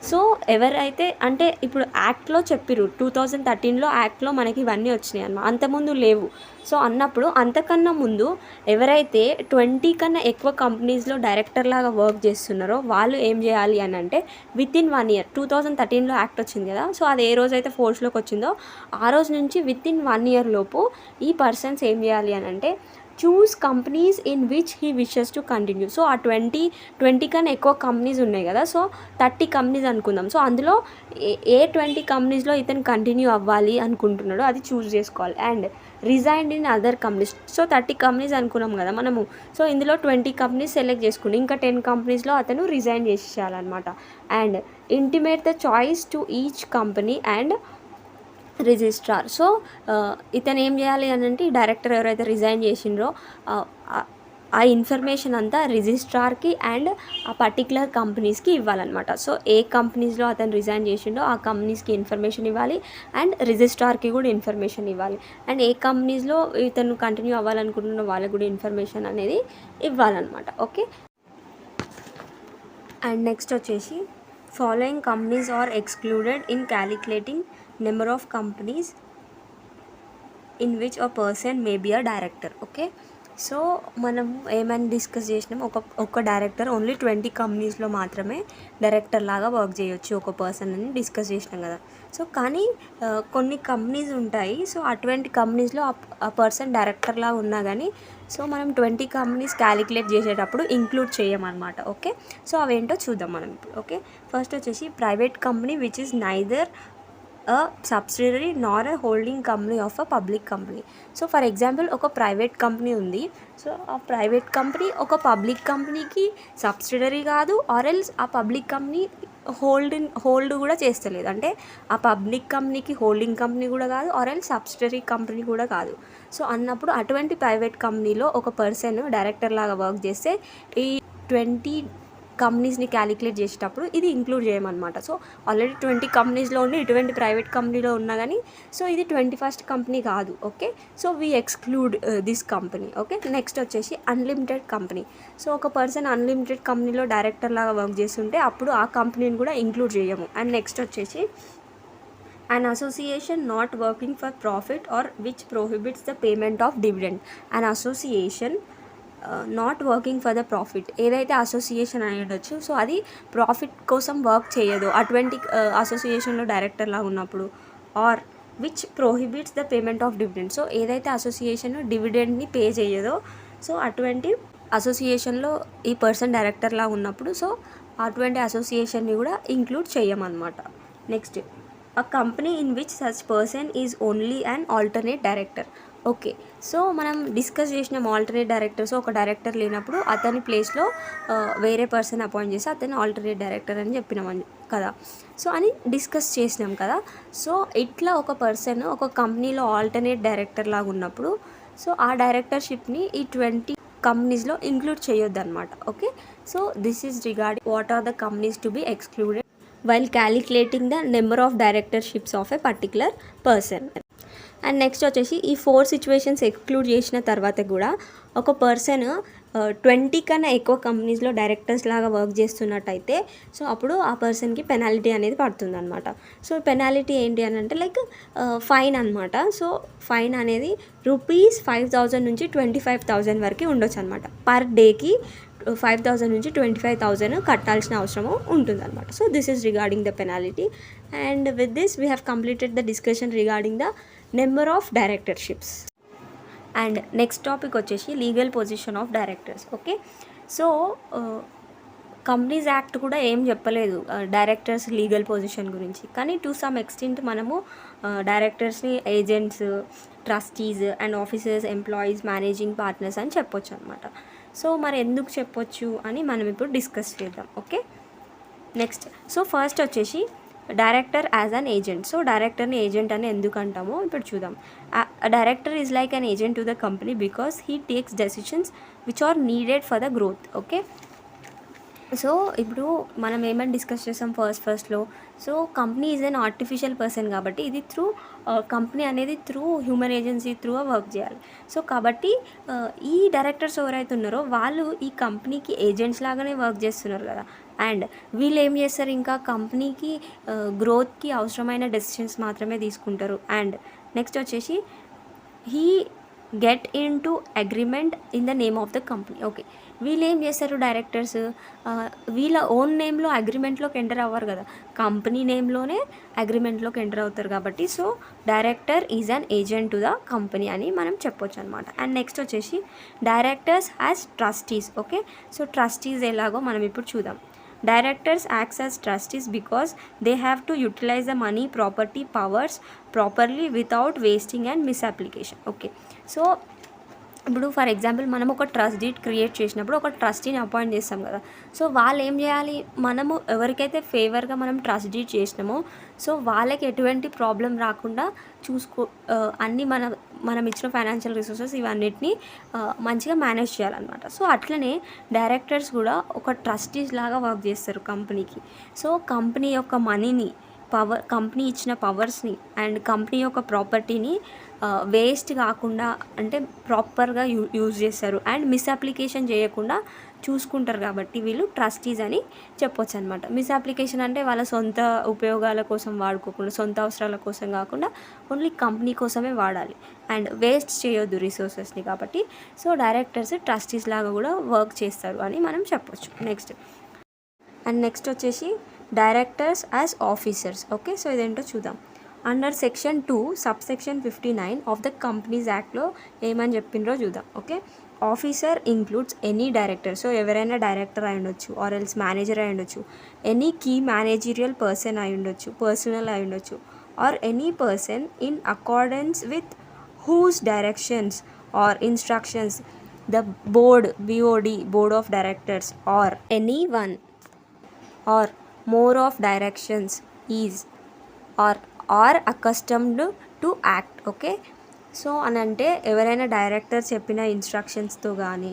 So ఎవరైతే అంటే ఇప్పుడు యాక్ట్లో చెప్పిరు 2013లో యాక్ట్లో మనకి ఇవన్నీ వచ్చినాయి అన్నమాట, అంతకుముందు లేవు. సో అన్నప్పుడు అంతకన్నా ముందు ఎవరైతే 20 కన్నా ఎక్కువ కంపెనీస్లో డైరెక్టర్ లాగా వర్క్ చేస్తున్నారో వాళ్ళు ఏం చేయాలి అని అంటే విత్ ఇన్ 1 year 2013లో యాక్ట్ వచ్చింది కదా, సో అది ఏ రోజైతే ఫోర్స్లోకి వచ్చిందో ఆ రోజు నుంచి విత్ ఇన్ 1 year లోపు ఈ పర్సన్స్ ఏం చేయాలి అని అంటే choose companies in which he wishes to continue. So ఆ 20 కన్నా ఎక్కువ కంపెనీస్ ఉన్నాయి కదా, సో 30 కంపెనీస్ అనుకుందాం. సో అందులో ఏ 20 కంపెనీస్లో ఇతను కంటిన్యూ అవ్వాలి అనుకుంటున్నాడో అది చూస్ చేసుకోవాలి. And resigned in other companies. So 30 companies అనుకున్నాం కదా మనము, సో ఇందులో 20 కంపెనీస్ సెలెక్ట్ చేసుకుని ఇంకా 10 కంపెనీస్లో అతను రిజైన్ చేసేయాలన్నమాట. And intimate the choice to each company and registrar. So ఇతను ఏం చేయాలి అని అంటే ఈ డైరెక్టర్ ఎవరైతే రిజైన్ చేసిండ్రో ఆ ఇన్ఫర్మేషన్ అంతా రిజిస్ట్రార్కి అండ్ ఆ పర్టికులర్ కంపెనీస్కి ఇవ్వాలన్నమాట. సో ఏ కంపెనీస్లో అతను రిజైన్ చేసిండో ఆ కంపెనీస్కి ఇన్ఫర్మేషన్ ఇవ్వాలి అండ్ రిజిస్ట్రార్కి కూడా ఇన్ఫర్మేషన్ ఇవ్వాలి. అండ్ ఏ కంపెనీస్లో ఇతను కంటిన్యూ అవ్వాలనుకుంటున్న వాళ్ళకి కూడా ఇన్ఫర్మేషన్ అనేది ఇవ్వాలన్నమాట. ఓకే, అండ్ నెక్స్ట్ వచ్చేసి following companies are excluded in calculating number of companies in which a person may be a director. Okay, so మనం ఏమైనా డిస్కస్ చేసినాం, ఒక డైరెక్టర్ ఓన్లీ 20 కంపెనీస్లో మాత్రమే డైరెక్టర్ లాగా వర్క్ చేయొచ్చు ఒక పర్సన్ అని డిస్కస్ చేసినాం కదా. సో కానీ కొన్ని కంపెనీస్ ఉంటాయి, సో అటువంటి కంపెనీస్లో ఆ పర్సన్ డైరెక్టర్ లాగా ఉన్నా కానీ సో మనం 20 కంపెనీస్ క్యాలిక్యులేట్ చేసేటప్పుడు ఇంక్లూడ్ చేయమన్నమాట. ఓకే, సో అవేంటో చూద్దాం మనం ఇప్పుడు. ఓకే, ఫస్ట్ వచ్చేసి private company which is neither a subsidiary nor a holding company of a public company. So for example ఒక ప్రైవేట్ కంపెనీ ఉంది, సో ఆ ప్రైవేట్ కంపెనీ ఒక పబ్లిక్ కంపెనీకి సబ్సిడరీ కాదు, ఆర్ ఎల్స్ ఆ పబ్లిక్ కంపెనీ హోల్డ్ కూడా చేస్తలేదు. అంటే ఆ పబ్లిక్ కంపెనీకి హోల్డింగ్ కంపెనీ కూడా కాదు, ఆర్ ఎల్స్ సబ్సిడరీ కంపెనీ కూడా కాదు. సో అన్నప్పుడు అటువంటి ప్రైవేట్ కంపెనీలో ఒక పర్సన్ డైరెక్టర్ లాగా వర్క్ చేస్తే ఈ 20 కంపెనీస్ని క్యాలిక్యులేట్ చేసేటప్పుడు ఇది ఇంక్లూడ్ చేయమన్నమాట. సో ఆల్రెడీ 20 కంపెనీస్లో ఉండి ఇటువంటి ప్రైవేట్ కంపెనీలో ఉన్నా కానీ సో ఇది 21st కంపెనీ కాదు. Okay, so we exclude this company. Okay, next వచ్చేసి అన్లిమిటెడ్ కంపెనీ. సో ఒక పర్సన్ అన్లిమిటెడ్ కంపెనీలో డైరెక్టర్ లాగా వర్క్ చేస్తుంటే అప్పుడు ఆ కంపెనీని కూడా ఇంక్లూడ్ చేయము. అండ్ నెక్స్ట్ వచ్చేసి an association not working for profit or which prohibits the payment of dividend. An association not working for the profit, ఏదైతే అసోసియేషన్ అయి ఉండొచ్చు సో అది ప్రాఫిట్ కోసం వర్క్ చేయదు అటువంటి అసోసియేషన్లో డైరెక్టర్లా ఉన్నప్పుడు, or which prohibits the payment of dividend. So ఏదైతే అసోసియేషన్ డివిడెండ్ని పే చేయదో సో అటువంటి అసోసియేషన్లో ఈ పర్సన్ డైరెక్టర్లా ఉన్నప్పుడు సో అటువంటి అసోసియేషన్ని కూడా ఇంక్లూడ్ చేయమన్నమాట. Next, a company in which such person is only an alternate director. Okay, so మనం డిస్కస్ చేసినాం ఆల్టర్నేట్ డైరెక్టర్స్. ఒక డైరెక్టర్ లేనప్పుడు అతని ప్లేస్లో వేరే పర్సన్ అపాయింట్ చేసి అతన్ని ఆల్టర్నేట్ డైరెక్టర్ అని చెప్పినాం కదా. సో అని డిస్కస్ చేసినాం కదా. సో ఇట్లా ఒక పర్సన్ ఒక కంపెనీలో ఆల్టర్నేట్ డైరెక్టర్ లాగా ఉన్నప్పుడు సో ఆ డైరెక్టర్షిప్ని ఈ 20 కంపెనీస్లో ఇంక్లూడ్ చేయొద్దు అనమాట. Okay, so this is regarding what are the companies to be excluded while calculating the number of directorships of a particular person. And next వచ్చేసి ఈ 4 సిచ్యువేషన్స్ ఎక్స్క్లూడ్ చేసిన తర్వాత కూడా ఒక పర్సన్ 20 కన్నా ఎక్కువ కంపెనీస్లో డైరెక్టర్స్ లాగా వర్క్ చేస్తున్నట్టయితే సో అప్పుడు ఆ పర్సన్కి పెనాల్టీ అనేది పడుతుంది అనమాట. సో పెనాల్టీ ఏంటి అని అంటే లైక్ ఫైన్ అనమాట. సో ఫైన్ అనేది ₹5,000 నుంచి 25,000 వరకు ఉండొచ్చు అనమాట. పర్ డేకి 5,000 నుంచి 25,000 కట్టాల్సిన అవసరము ఉంటుంది అనమాట. So this is regarding the penalty. And with this we have completed the discussion regarding the number of directorships. And next topic వచ్చేసి legal position of directors. Okay, so companies act కూడా ఏం చెప్పలేదు డైరెక్టర్స్ లీగల్ పొజిషన్ గురించి, కానీ to some extent మనము డైరెక్టర్స్ని agents, trustees and officers, employees, managing partners అని చెప్పొచ్చు అనమాట. సో మరి ఎందుకు చెప్పొచ్చు అని మనం ఇప్పుడు డిస్కస్ చేద్దాం. ఓకే, నెక్స్ట్, సో ఫస్ట్ వచ్చేసి director as an agent. So డైరెక్టర్ని ఏజెంట్ అని ఎందుకు అంటామో ఇప్పుడు చూద్దాం. Director is like an agent to the company because he takes decisions which are needed for the growth. Okay, so ఇప్పుడు మనం ఏమని డిస్కస్ చేసాం ఫస్ట్లో, so company is an artificial person కాబట్టి ఇది త్రూ కంపెనీ అనేది through human agency through work చేయాలి. So కాబట్టి ఈ డైరెక్టర్స్ ఎవరైతే ఉన్నారో వాళ్ళు ఈ కంపెనీకి ఏజెంట్స్ లాగానే వర్క్ చేస్తున్నారు కదా. అండ్ వీళ్ళు ఏం చేస్తారు, ఇంకా కంపెనీకి గ్రోత్కి అవసరమైన డెసిషన్స్ మాత్రమే తీసుకుంటారు. అండ్ నెక్స్ట్ వచ్చేసి he get in to agreement in the name of the company. Okay, వీళ్ళు ఏం చేస్తారు డైరెక్టర్స్, వీళ్ళ ఓన్ నేమ్లో అగ్రిమెంట్లోకి ఎంటర్ అవ్వరు కదా, కంపెనీ నేమ్లోనే అగ్రిమెంట్లోకి ఎంటర్ అవుతారు కాబట్టి so director is an agent to the company అని మనం చెప్పొచ్చు అనమాట. అండ్ నెక్స్ట్ వచ్చేసి directors as trustees. Okay, so trustees ఎలాగో మనం ఇప్పుడు చూద్దాం. Directors acts as trustees because they have to utilize the money, property, powers properly without wasting and misapplication. Okay, so ఇప్పుడు ఫర్ ఎగ్జాంపుల్ మనం ఒక ట్రస్ట్ డీడ్ క్రియేట్ చేసినప్పుడు ఒక ట్రస్టీని appoint చేస్తాం కదా. సో వాళ్ళు ఏం చేయాలి, మనము ఎవరికైతే ఫేవర్గా మనం ట్రస్ట్ డీడ్ చేసినామో సో వాళ్ళకి ఎటువంటి ప్రాబ్లం రాకుండా అన్నీ మనం ఇచ్చిన ఫైనాన్షియల్ రిసోర్సెస్ ఇవన్నిటిని మంచిగా మేనేజ్ చేయాలన్నమాట. సో అట్లనే డైరెక్టర్స్ కూడా ఒక ట్రస్టీస్ లాగా వర్క్ చేస్తారు కంపెనీకి. సో కంపెనీ యొక్క మనీని, కంపెనీ ఇచ్చిన పవర్స్ని అండ్ కంపెనీ యొక్క ప్రాపర్టీని వేస్ట్ కాకుండా అంటే ప్రాపర్గా యూజ్ చేస్తారు అండ్ మిస్అప్లికేషన్ చేయకుండా చూసుకుంటారు కాబట్టి వీళ్ళు ట్రస్టీస్ అని చెప్పొచ్చు అనమాట. మిస్అప్లికేషన్ అంటే వాళ్ళ సొంత ఉపయోగాల కోసం వాడుకోకుండా, సొంత అవసరాల కోసం కాకుండా ఓన్లీ కంపెనీ కోసమే వాడాలి అండ్ వేస్ట్ చేయొద్దు రిసోర్సెస్ని కాబట్టి సో డైరెక్టర్స్ ట్రస్టీస్ లాగా కూడా వర్క్ చేస్తారు అని మనం చెప్పొచ్చు. నెక్స్ట్ వచ్చేసి directors as officers. Okay, so ఇదేంటో చూద్దాం. Under section 2 subsection 59 of the companies యాక్ట్లో ఏమని చెప్పిండ్రో చూద్దాం. Okay, officer includes any director. So ఎవరైనా డైరెక్టర్ అయి ఉండొచ్చు ఆర్ ఎల్స్ మేనేజర్ అయి ఉండొచ్చు, ఎనీ కీ మేనేజరియల్ పర్సన్ అయి ఉండొచ్చు, పర్సనల్ అయి ఉండొచ్చు, or any person in accordance with whose directions or instructions the board, BOD, board of directors or any one or more of directions is or are accustomed to act. Okay, so అని అంటే ఎవరైనా director చెప్పిన ఇన్స్ట్రక్షన్స్తో కానీ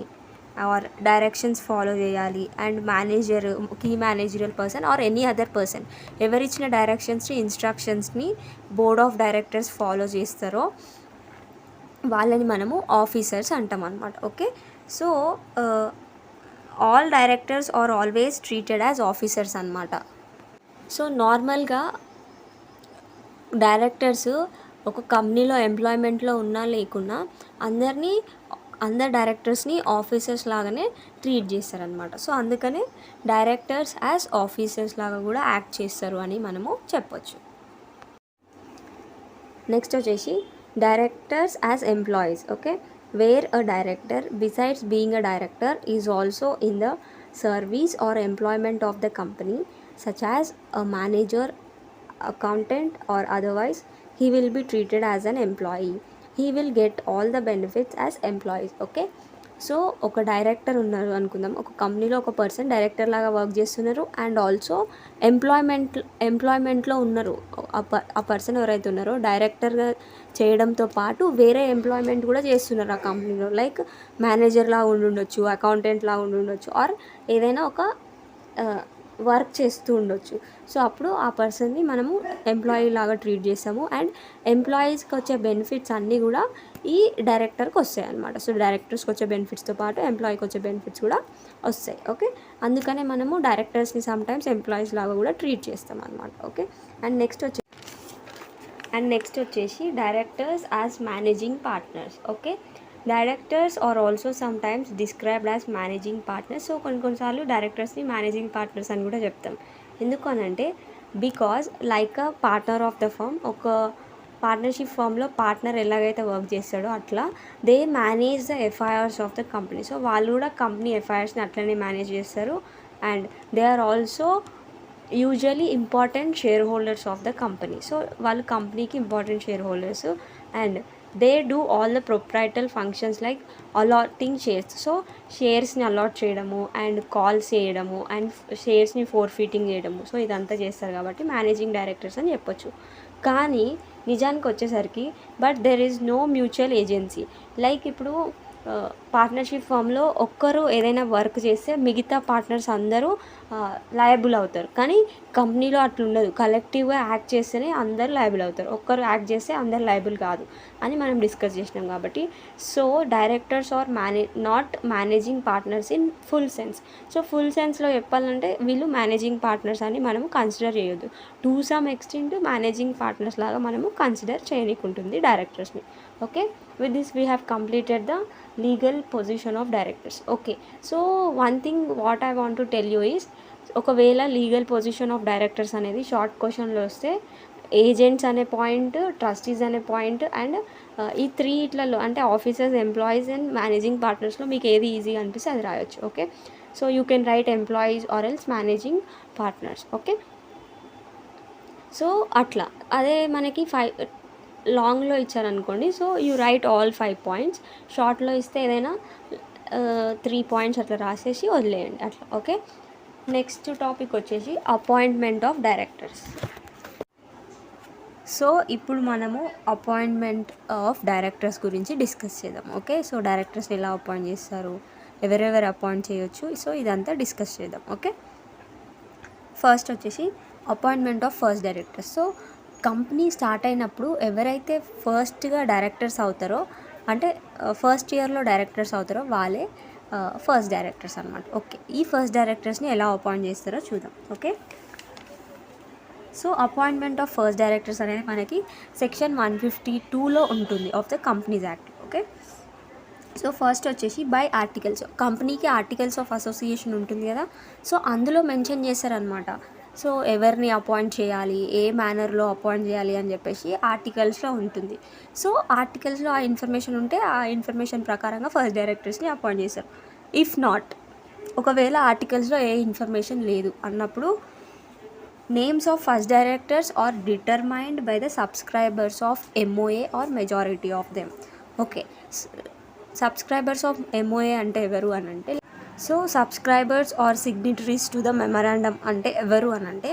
or directions follow చేయాలి, and manager, key managerial person or any other person ఎవరిచ్చిన డైరెక్షన్స్ని, ఇన్స్ట్రక్షన్స్ని బోర్డ్ ఆఫ్ డైరెక్టర్స్ ఫాలో చేస్తారో వాళ్ళని మనము ఆఫీసర్స్ అంటాం అన్నమాట. Okay, so all directors are always treated as officers అన్నమాట. సో నార్మల్గా డైరెక్టర్స్ ఒక కంపెనీలో ఎంప్లాయ్మెంట్లో ఉన్నా లేకున్నా అందరు డైరెక్టర్స్ని ఆఫీసర్స్ లాగానే ట్రీట్ చేస్తారనమాట. సో అందుకనే డైరెక్టర్స్ యాజ్ ఆఫీసర్స్ లాగా కూడా యాక్ట్ చేస్తారు అని మనము చెప్పొచ్చు. నెక్స్ట్ వచ్చేసి directors as employees. Okay, where a director besides being a director is also in the service or employment of the company such as a manager, accountant or otherwise, he will be treated as an employee. He will get all the benefits as employees. Okay, so ఒక director ఉన్నారు అనుకుందాం, ఒక కంపెనీలో ఒక person director లాగా work చేస్తున్నారు and also ఎంప్లాయ్మెంట్లో ఉన్నారు. ఆ పర్సన్ ఎవరైతే ఉన్నారో డైరెక్టర్గా చేయడంతో పాటు వేరే ఎంప్లాయ్మెంట్ కూడా చేస్తున్నారు ఆ కంపెనీలో, లైక్ మేనేజర్లా ఉండుండొచ్చు, అకౌంటెంట్లా ఉండుండొచ్చు, ఆర్ ఏదైనా ఒక వర్క్ చేస్తూ ఉండొచ్చు. సో అప్పుడు ఆ పర్సన్ని మనము ఎంప్లాయీ లాగా ట్రీట్ చేస్తాము అండ్ ఎంప్లాయీస్కి వచ్చే బెనిఫిట్స్ అన్నీ కూడా ఈ డైరెక్టర్కి వస్తాయి అన్నమాట. సో డైరెక్టర్స్కి వచ్చే బెనిఫిట్స్తో పాటు ఎంప్లాయీకి వచ్చే బెనిఫిట్స్ కూడా వస్తాయి. ఓకే, అందుకనే మనము డైరెక్టర్స్ని సమ్టైమ్స్ ఎంప్లాయీస్ లాగా కూడా ట్రీట్ చేస్తాం అన్నమాట. ఓకే, అండ్ నెక్స్ట్ వచ్చేసి directors as managing partners. Okay, directors are also sometimes described as managing partners. So కొన్నిసార్లు డైరెక్టర్స్ని మేనేజింగ్ పార్ట్నర్స్ అని కూడా చెప్తాం. ఎందుకు అని అంటే because like a partner of the firm, ఒక పార్ట్నర్షిప్ ఫర్మ్లో పార్ట్నర్ ఎలాగైతే వర్క్ చేస్తాడో అట్లా they manage the affairs of the company. So వాళ్ళు కూడా కంపెనీ ఎఫ్ఐఆర్స్ని అట్లనే మేనేజ్ చేస్తారు and they are also usually important shareholders of the company. So వాళ్ళు కంపెనీకి important shareholders and they do all the proprietary functions like allotting shares. So షేర్స్ని allot చేయడము and calls చేయడము and షేర్స్ని ఫోర్ఫీటింగ్ చేయడము, so ఇదంతా చేస్తారు కాబట్టి managing directors అని చెప్పొచ్చు. కానీ నిజానికి వచ్చేసరికి but there is no mutual agency. Like ఇప్పుడు పార్ట్నర్షిప్ ఫామ్లో ఒక్కరు ఏదైనా వర్క్ చేస్తే మిగతా పార్ట్నర్స్ అందరూ లయబుల్ అవుతారు, కానీ కంపెనీలో అట్లా ఉండదు. కలెక్టివ్గా యాక్ట్ చేస్తేనే అందరూ లయబుల్ అవుతారు, ఒక్కరు యాక్ట్ చేస్తే అందరు లయబుల్ కాదు అని మనం డిస్కస్ చేసినాం కాబట్టి. So directors are not managing partners in full sense. So full సెన్స్లో చెప్పాలంటే వీళ్ళు మేనేజింగ్ పార్ట్నర్స్ అని మనము కన్సిడర్ చేయొద్దు. To some extent managing partners లాగా మనము కన్సిడర్ చేయనీకుంటుంది డైరెక్టర్స్ని. Okay, with this we have completed the legal position of directors. Okay, so one thing what I want to tell you is, ఒకవేళ legal position of directors అనేది short క్వశ్చన్లో వస్తే agents అనే point, trustees అనే point and ఈ three ఇట్లలో అంటే officers, employees and managing పార్ట్నర్స్లో మీకు ఏది ఈజీగా అనిపిస్తే అది రాయొచ్చు. Okay, so you can write employees or else managing partners. Okay, so అట్లా అదే మనకి లాంగ్లో ఇచ్చారనుకోండి, so you right all 5 points. షార్ట్లో ఇస్తే ఏదైనా 3 points అట్లా రాసేసి వదిలేయండి అట్లా. ఓకే, నెక్స్ట్ టాపిక్ వచ్చేసి అపాయింట్మెంట్ ఆఫ్ డైరెక్టర్స్. సో ఇప్పుడు మనము అపాయింట్మెంట్ ఆఫ్ డైరెక్టర్స్ గురించి డిస్కస్ చేద్దాం. ఓకే, సో డైరెక్టర్స్ని ఎలా అపాయింట్ చేస్తారు, ఎవరెవరు అపాయింట్ చేయొచ్చు, సో ఇదంతా డిస్కస్ చేద్దాం. ఓకే, ఫస్ట్ వచ్చేసి appointment of first directors. So company start అయినప్పుడు ఎవరైతే ఫస్ట్గా డైరెక్టర్స్ అవుతారో, అంటే ఫస్ట్ ఇయర్లో డైరెక్టర్స్ అవుతారో వాళ్ళే ఫస్ట్ డైరెక్టర్స్ అనమాట. ఓకే, ఈ ఫస్ట్ డైరెక్టర్స్ని ఎలా అపాయింట్ చేస్తారో చూద్దాం. Okay, so appointment of first directors అనేది మనకి సెక్షన్ 152లో ఉంటుంది of the companies act. Okay, so first వచ్చేసి బై ఆర్టికల్స్. కంపెనీకి ఆర్టికల్స్ ఆఫ్ అసోసియేషన్ ఉంటుంది కదా, సో అందులో మెన్షన్ చేస్తారనమాట. సో ఎవరిని అపాయింట్ చేయాలి, ఏ మేనర్లో అపాయింట్ చేయాలి అని చెప్పేసి ఆర్టికల్స్లో ఉంటుంది. సో ఆర్టికల్స్లో ఆ ఇన్ఫర్మేషన్ ఉంటే ఆ ఇన్ఫర్మేషన్ ప్రకారంగా ఫస్ట్ డైరెక్టర్స్ని అపాయింట్ చేస్తారు. ఇఫ్ నాట్, ఒకవేళ ఆర్టికల్స్లో ఏ ఇన్ఫర్మేషన్ లేదు అన్నప్పుడు names of first directors are determined by the subscribers of MOA or majority of them. Okay, subscribers of MOA అంటే ఎవరు అని అంటే so subscribers are signatories to the memorandum అంటే ఎవరు అని అంటే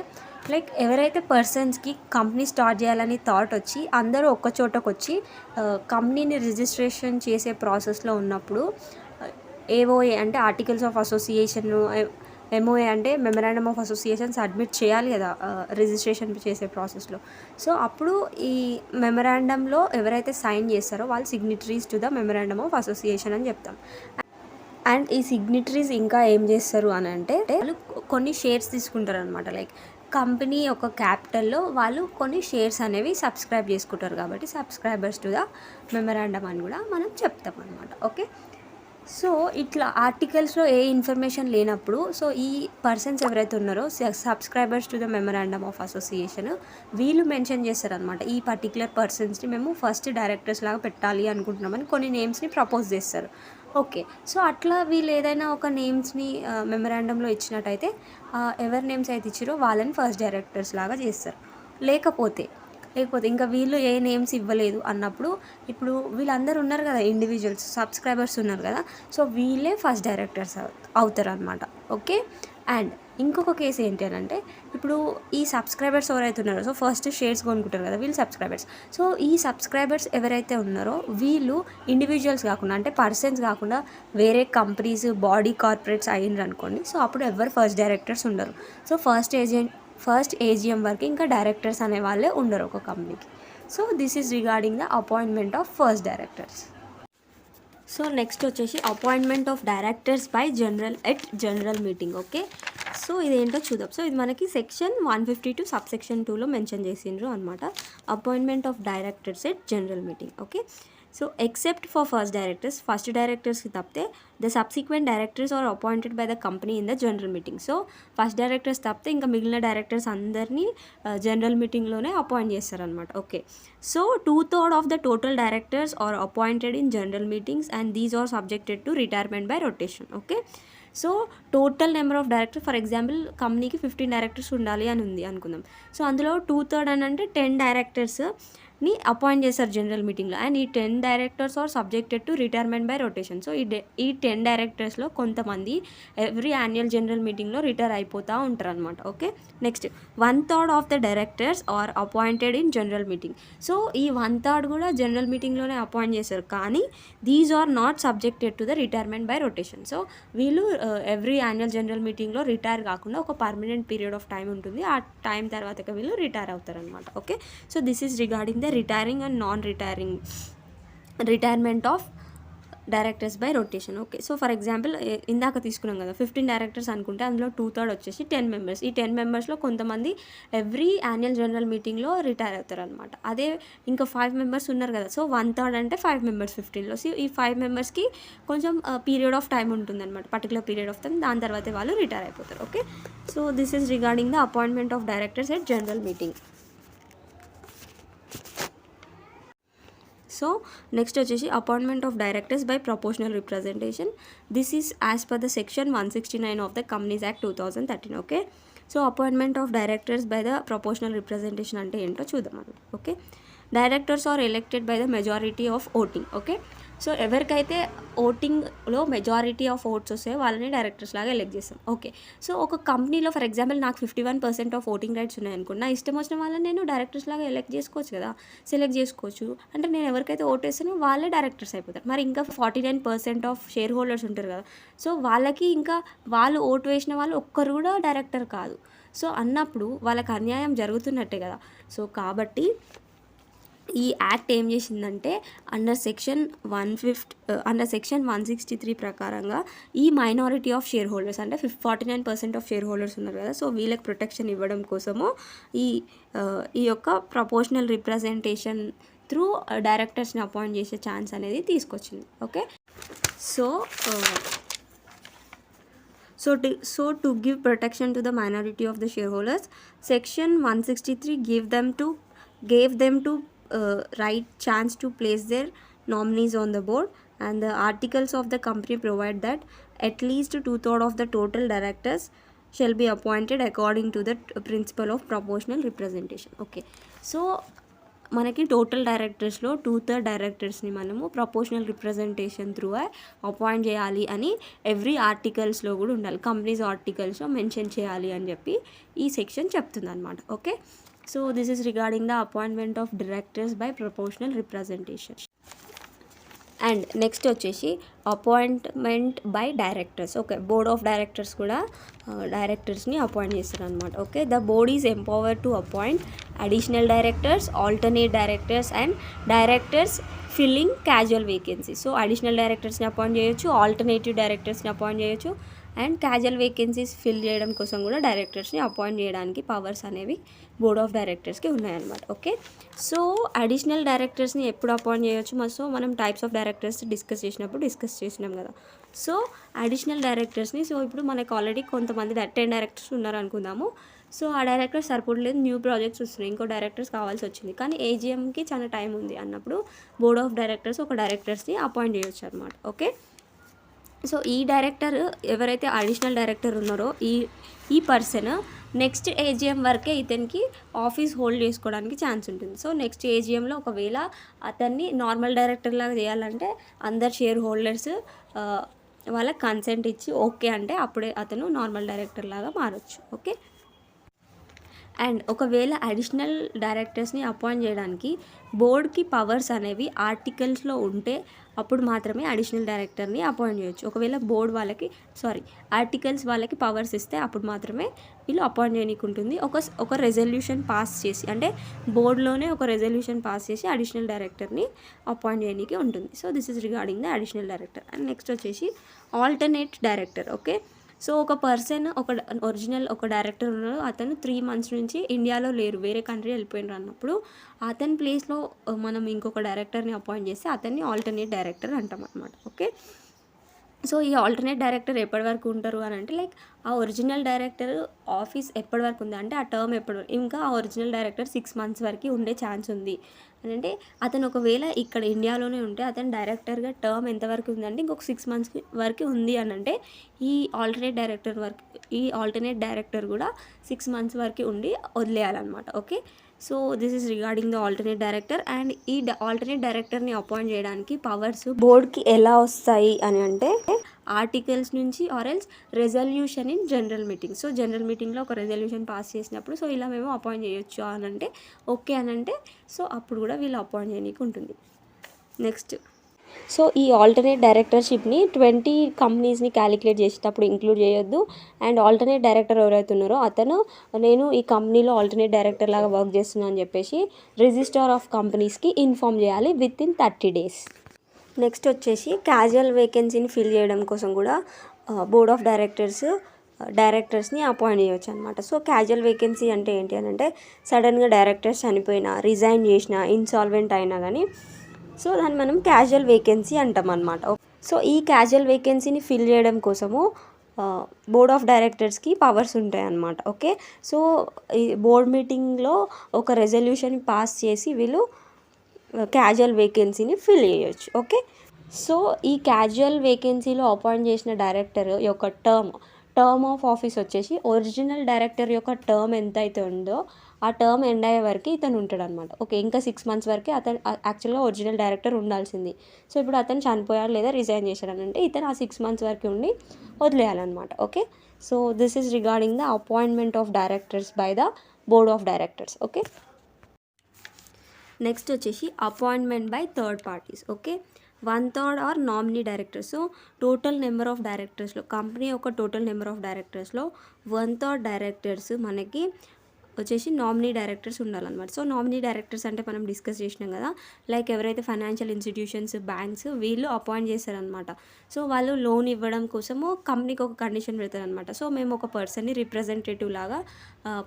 లైక్ ఎవరైతే పర్సన్స్కి కంపెనీ స్టార్ట్ చేయాలని థాట్ వచ్చి అందరూ ఒక్క చోటకు వచ్చి కంపెనీని రిజిస్ట్రేషన్ చేసే ప్రాసెస్లో ఉన్నప్పుడు ఏఓఏ అంటే ఆర్టికల్స్ ఆఫ్ అసోసియేషన్, ఎంఓఏ అంటే మెమరాండమ్ ఆఫ్ అసోసియేషన్ సబ్మిట్ చేయాలి కదా రిజిస్ట్రేషన్ చేసే ప్రాసెస్లో. సో అప్పుడు ఈ మెమరాండంలో ఎవరైతే సైన్ చేస్తారో వాళ్ళు signatories to the memorandum of association అని చెప్తాం. అండ్ ఈ సిగ్నిటరీస్ ఇంకా ఏం చేస్తారు అని అంటే వాళ్ళు కొన్ని షేర్స్ తీసుకుంటారు అనమాట. లైక్ కంపెనీ ఒక క్యాపిటల్లో వాళ్ళు కొన్ని షేర్స్ అనేవి సబ్స్క్రైబ్ చేసుకుంటారు కాబట్టి సబ్స్క్రైబర్స్ టు ద మెమరాండమ్ అని కూడా మనం చెప్తాం అనమాట. ఓకే, సో ఇట్లా ఆర్టికల్స్లో ఏ ఇన్ఫర్మేషన్ లేనప్పుడు సో ఈ పర్సన్స్ ఎవరైతే ఉన్నారో subscribers to the memorandum of association వీళ్ళు మెన్షన్ చేస్తారనమాట. ఈ పర్టికులర్ పర్సన్స్ని మేము ఫస్ట్ డైరెక్టర్స్ లాగా పెట్టాలి అనుకుంటున్నామని కొన్ని నేమ్స్ని ప్రపోజ్ చేస్తారు. ఓకే, సో అట్లా వీళ్ళు ఏదైనా ఒక నేమ్స్ని మెమరాండంలో ఇచ్చినట్టయితే ఎవరి నేమ్స్ అయితే ఇచ్చారో వాళ్ళని ఫస్ట్ డైరెక్టర్స్ లాగా చేస్తారు. లేకపోతే ఇంకా వీళ్ళు ఏ నేమ్స్ ఇవ్వలేదు అన్నప్పుడు ఇప్పుడు వీళ్ళందరూ ఉన్నారు కదా, ఇండివిజువల్స్ సబ్స్క్రైబర్స్ ఉన్నారు కదా, సో వీళ్ళే ఫస్ట్ డైరెక్టర్స్ అవుతారు అనమాట. ఓకే, అండ్ ఇంకొక కేసు ఏంటి అని అంటే ఇప్పుడు ఈ సబ్స్క్రైబర్స్ ఎవరైతే ఉన్నారో సో ఫస్ట్ షేర్స్ కొనుక్కుంటారు కదా వీళ్ళు సబ్స్క్రైబర్స్. సో ఈ సబ్స్క్రైబర్స్ ఎవరైతే ఉన్నారో వీళ్ళు ఇండివిజువల్స్ కాకుండా అంటే పర్సన్స్ కాకుండా వేరే కంపెనీస్ బాడీ కార్పొరేట్స్ అయ్యిండ్రు అనుకోండి. సో అప్పుడు ఎవరు ఫస్ట్ డైరెక్టర్స్ ఉండరు. సో ఫస్ట్ ఏజిఎం వరకు ఇంకా డైరెక్టర్స్ అనే వాళ్ళే ఉండరు ఒక కంపెనీకి. So this is regarding the appointment of first directors. So next వచ్చేసి appointment of directors by general meeting. Okay, so ఇదేంటో చూద్దాం. సో ఇది మనకి సెక్షన్ 152 సబ్సెక్షన్ 2లో మెన్షన్ చేసిండ్రు అనమాట. Appointment of directors at general meeting. Okay, so except for first డైరెక్టర్స్కి తప్పితే the subsequent directors are appointed by the company in the general meeting. So first directors తప్పితే ఇంకా మిగిలిన డైరెక్టర్స్ అందరినీ జనరల్ మీటింగ్లోనే అపాయింట్ చేస్తారనమాట. Okay, so 2/3 of the total directors are appointed in general meetings and these are subjected to retirement by rotation. Okay, so total number of director for example కంపెనీకి 15 directors ఉండాలి అని ఉంది అనుకుందాం. So అందులో 2/3 అని అంటే 10 డైరెక్టర్స్ని అపాయింట్ చేస్తారు జనరల్ మీటింగ్లో. అండ్ ఈ 10 directors are subjected to retirement by rotation. So ఈ 10 డైరెక్టర్స్లో కొంతమంది ఎవ్రీ యాన్యువల్ జనరల్ మీటింగ్లో రిటైర్ అయిపోతూ ఉంటారు అనమాట. Okay, next 1/3 of the directors are appointed in general meeting. So ఈ 1/3 కూడా జనరల్ మీటింగ్లోనే అపాయింట్ చేస్తారు, కానీ these are not subjected to the retirement by rotation. So వీళ్ళు ఎవ్రీ యాన్యువల్ జనరల్ మీటింగ్లో రిటైర్ కాకుండా ఒక పర్మనెంట్ పీరియడ్ ఆఫ్ టైం ఉంటుంది, ఆ టైం తర్వాత వీళ్ళు రిటైర్ అవుతారు అనమాట. Okay, so this is regarding the retiring and non retirement of directors by rotation. Okay, so for example ఇందాక తీసుకున్నాం కదా 15 డైరెక్టర్స్ అనుకుంటే అందులో 2/3 వచ్చేసి 10 మెంబర్స్. ఈ 10 మెంబర్స్లో కొంతమంది ఎవ్రీ యాన్యువల్ జనరల్ మీటింగ్లో రిటైర్ అవుతారు అనమాట. అదే ఇంకా 5 మెంబర్స్ ఉన్నారు కదా, సో 1/3 అంటే 5 మెంబర్స్ 15లో. సో ఈ 5 మెంబర్స్కి కొంచెం పీరియడ్ ఆఫ్ టైం ఉంటుంది అనమాట, పర్టికులర్ పీరియడ్ ఆఫ్ టైం, దాని తర్వాత వాళ్ళు రిటైర్ అయిపోతారు. Okay, so this is regarding the appointment of directors at general meeting. So next వచ్చేసి appointment of directors by proportional representation. This is as per the section 169 of the companies act 2013. Okay, so appointment of directors by the proportional representation అంటే ఏంటో చూద్దాం మనం. Okay, directors are elected by the majority of voting. Okay, so ఎవరికైతే ఓటింగ్లో majority of votes వస్తాయో వాళ్ళని directors లాగా elect చేస్తాం. ఓకే, సో ఒక కంపెనీలో ఫర్ ఎగ్జాంపుల్ నాకు 51% ఆఫ్ ఓటింగ్ రైట్స్ ఉన్నాయనుకోండి, నా ఇష్టం వచ్చిన వాళ్ళని నేను డైరెక్టర్స్ లాగా ఎలెక్ట్ చేసుకోవచ్చు కదా, సెలెక్ట్ చేసుకోవచ్చు. అంటే నేను ఎవరికైతే ఓట్ వేస్తానో వాళ్ళే డైరెక్టర్స్ అయిపోతారు. మరి ఇంకా 49% ఆఫ్ షేర్ హోల్డర్స్ ఉంటారు కదా, సో వాళ్ళకి ఇంకా వాళ్ళు ఓటు వేసిన వాళ్ళు ఒక్కరు కూడా డైరెక్టర్ కాదు. సో అన్నప్పుడు వాళ్ళకి అన్యాయం జరుగుతున్నట్టే కదా. సో కాబట్టి ఈ యాక్ట్ ఏం చేసిందంటే అండర్ సెక్షన్ 163 ప్రకారంగా ఈ మైనారిటీ ఆఫ్ షేర్ హోల్డర్స్ అంటే 49% ఆఫ్ షేర్ హోల్డర్స్ ఉన్నారు కదా, సో వీళ్ళకి ప్రొటెక్షన్ ఇవ్వడం కోసము ఈ యొక్క ప్రపోర్షనల్ రిప్రజెంటేషన్ త్రూ డైరెక్టర్స్ని అపాయింట్ చేసే ఛాన్స్ అనేది తీసుకొచ్చింది. Okay, So to give protection to the minority of the shareholders, Section 163 gave them to right chance to place their nominees on the board, and the articles of the company provide that at least 2/3 of the total directors shall be appointed according to the principle of proportional representation. Okay, so మనకి total డైరెక్టర్స్లో 2/3 డైరెక్టర్స్ని మనము proportional representation through appoint చేయాలి అని every ఆర్టికల్స్లో కూడా ఉండాలి, companies ఆర్టికల్స్లో mention చేయాలి అని చెప్పి ఈ సెక్షన్ చెప్తుంది అనమాట. Okay, so this is regarding the appointment of directors by proportional representation. And next వచ్చేసి appointment by directors. Okay, board of directors కూడా డైరెక్టర్స్ని అపాయింట్ చేస్తారు అనమాట. Okay, the board is empowered to appoint additional directors, alternate directors and directors filling casual vacancy. So additional డైరెక్టర్స్ని appoint చేయొచ్చు, alternative డైరెక్టర్స్ని appoint చేయొచ్చు and casual vacancies fill చేయడం కోసం కూడా డైరెక్టర్స్ని అపాయింట్ చేయడానికి పవర్స్ అనేవి బోర్డ్ ఆఫ్ డైరెక్టర్స్కి ఉన్నాయన్నమాట. ఓకే, సో అడిషనల్ డైరెక్టర్స్ని ఎప్పుడు అపాయింట్ చేయొచ్చు, సో మనం టైప్స్ ఆఫ్ డైరెక్టర్స్ డిస్కస్ చేసినాం కదా. సో అడిషనల్ డైరెక్టర్స్ని, సో ఇప్పుడు మనకు ఆల్రెడీ కొంతమంది 10 డైరెక్టర్స్ ఉన్నారు అనుకుందాము. సో ఆ డైరెక్టర్స్ సరిపోవట్లేదు, న్యూ ప్రాజెక్ట్స్ వస్తున్నాయి, ఇంకో డైరెక్టర్స్ కావాల్సి వచ్చింది, కానీ ఏజీఎంకి చాలా టైం ఉంది అన్నప్పుడు బోర్డ్ ఆఫ్ డైరెక్టర్స్ ఒక డైరెక్టర్స్ని అపాయింట్ చేయొచ్చు అనమాట. ఓకే, సో ఈ డైరెక్టర్ ఎవరైతే అడిషనల్ డైరెక్టర్ ఉన్నారో ఈ పర్సన్ నెక్స్ట్ ఏజిఎం వరకే ఇతనికి ఆఫీస్ హోల్డ్ చేసుకోవడానికి ఛాన్స్ ఉంటుంది. సో నెక్స్ట్ ఏజిఎంలో ఒకవేళ అతన్ని నార్మల్ డైరెక్టర్ లాగా చేయాలంటే అందరు షేర్ హోల్డర్స్ వాళ్ళకి కన్సెంట్ ఇచ్చి ఓకే అంటే అప్పుడే అతను నార్మల్ డైరెక్టర్ లాగా మారచ్చు. ఓకే, అండ్ ఒకవేళ అడిషనల్ డైరెక్టర్స్ని అపాయింట్ చేయడానికి బోర్డ్కి పవర్స్ అనేవి ఆర్టికల్స్లో ఉంటే అప్పుడు మాత్రమే అడిషనల్ డైరెక్టర్ని అపాయింట్ చేయొచ్చు. ఒకవేళ బోర్డ్ వాళ్ళకి ఆర్టికల్స్ వాళ్ళకి పవర్స్ ఇస్తే అప్పుడు మాత్రమే వీళ్ళు అపాయింట్ చేయడానికి ఉంటుంది. ఒక రెజల్యూషన్ పాస్ చేసి, అంటే బోర్డులోనే ఒక రెజల్యూషన్ పాస్ చేసి అడిషనల్ డైరెక్టర్ని అపాయింట్ చేయడానికి ఉంటుంది. So this is regarding the additional director. And next వచ్చేసి ఆల్టర్నేట్ డైరెక్టర్. ఓకే, సో ఒక పర్సన్ ఒక డైరెక్టర్ ఉన్నారు, అతను 3 months నుంచి ఇండియాలో లేరు, వేరే కంట్రీ వెళ్ళిపోయినారు అన్నప్పుడు అతని ప్లేస్లో మనం ఇంకొక డైరెక్టర్ని అపాయింట్ చేస్తే అతన్ని ఆల్టర్నేట్ డైరెక్టర్ అంటాం అనమాట. ఓకే, సో ఈ ఆల్టర్నేట్ డైరెక్టర్ ఎప్పటి వరకు ఉంటారు అని అంటే లైక్ ఆ ఒరిజినల్ డైరెక్టర్ ఆఫీస్ ఎప్పటి వరకు ఉంది అంటే ఆ టర్మ్ ఎప్పటి వరకు, ఇంకా ఆ ఒరిజినల్ డైరెక్టర్ 6 months వరకు ఉండే ఛాన్స్ ఉంది అని అంటే అతను ఒకవేళ ఇక్కడ ఇండియాలోనే ఉంటే అతను డైరెక్టర్గా టర్మ్ ఎంతవరకు ఉందంటే ఇంకొక 6 months వరకు ఉంది అని అంటే ఈ ఆల్టర్నేట్ డైరెక్టర్ కూడా 6 months వరకు ఉండి వదిలేయాలన్నమాట. Okay, so this is regarding the alternate director. And ఈ ఆల్టర్నేట్ డైరెక్టర్ని అపాయింట్ చేయడానికి పవర్స్ బోర్డ్కి ఎలా వస్తాయి అని అంటే ఆర్టికల్స్ నుంచి or else resolution in general meeting. So general మీటింగ్లో ఒక రెజల్యూషన్ పాస్ చేసినప్పుడు సో ఇలా మేము అపాయింట్ చేయొచ్చు అని అంటే ఓకే అని అంటే సో అప్పుడు కూడా వీళ్ళు అపాయింట్ చేయడానికి ఉంటుంది. నెక్స్ట్, సో ఈ ఆల్టర్నేట్ డైరెక్టర్షిప్ని 20 కంపెనీస్ని క్యాలిక్యులేట్ చేసేటప్పుడు ఇంక్లూడ్ చేయొద్దు. అండ్ ఆల్టర్నేట్ డైరెక్టర్ ఎవరైతే ఉన్నారో అతను నేను ఈ కంపెనీలో ఆల్టర్నేట్ డైరెక్టర్ లాగా వర్క్ చేస్తున్నాను అని చెప్పేసి రిజిస్టర్ ఆఫ్ కంపెనీస్కి ఇన్ఫామ్ చేయాలి విత్ ఇన్ 30 days. నెక్స్ట్ వచ్చేసి క్యాజువల్ వేకెన్సీని ఫిల్ చేయడం కోసం కూడా బోర్డ్ ఆఫ్ డైరెక్టర్స్ని అపాయింట్ చేయొచ్చు అనమాట. సో క్యాజువల్ వేకెన్సీ అంటే ఏంటి అని అంటే సడన్గా డైరెక్టర్స్ చనిపోయినా, రిజైన్ చేసినా, ఇన్సాల్వెంట్ అయినా కానీ సో దాన్ని మనం క్యాజువల్ వేకెన్సీ అంటాం అనమాట. సో ఈ క్యాజువల్ వేకెన్సీని ఫిల్ చేయడం కోసము బోర్డ్ ఆఫ్ డైరెక్టర్స్కి పవర్స్ ఉంటాయి అన్నమాట. ఓకే, సో ఈ బోర్డ్ మీటింగ్లో ఒక రెజల్యూషన్ పాస్ చేసి వీళ్ళు క్యాజువల్ వేకెన్సీని ఫిల్ చేయొచ్చు. ఓకే, సో ఈ క్యాజువల్ వేకెన్సీలో అపాయింట్ చేసిన డైరెక్టర్ యొక్క టర్మ్ ఆఫ్ ఆఫీస్ వచ్చేసి ఒరిజినల్ డైరెక్టర్ యొక్క టర్మ్ ఎంత అయితే ఉందో ఆ టర్మ్ ఎండ్ అయ్యే వరకు ఇతను ఉంటాడు అనమాట. ఓకే, ఇంకా 6 months వరకు అతను యాక్చువల్గా ఒరిజినల్ డైరెక్టర్ ఉండాల్సింది. సో ఇప్పుడు అతను చనిపోయాడు లేదా రిజైన్ చేశాడు అని అంటే ఇతను ఆ 6 months వరకు ఉండి వదిలేయాలన్నమాట. Okay, so this is regarding the appointment of directors by the board of directors. Okay, next వచ్చేసి appointment by third parties. Okay, 1/3 or nominee directors. So total number of డైరెక్టర్స్లో కంపెనీ యొక్క టోటల్ నెంబర్ ఆఫ్ డైరెక్టర్స్లో 1/3 directors మనకి వచ్చేసి nominee directors ఉండాలన్నమాట. So nominee directors అంటే మనం discuss చేసినాం కదా, లైక్ ఎవరైతే ఫైనాన్షియల్ ఇన్స్టిట్యూషన్స్, బ్యాంక్స్ వీళ్ళు అపాయింట్ చేస్తారనమాట. సో వాళ్ళు లోన్ ఇవ్వడం కోసము కంపెనీకి ఒక కండిషన్ పెడతారనమాట. సో మేము ఒక పర్సన్ని రిప్రజెంటేటివ్ లాగా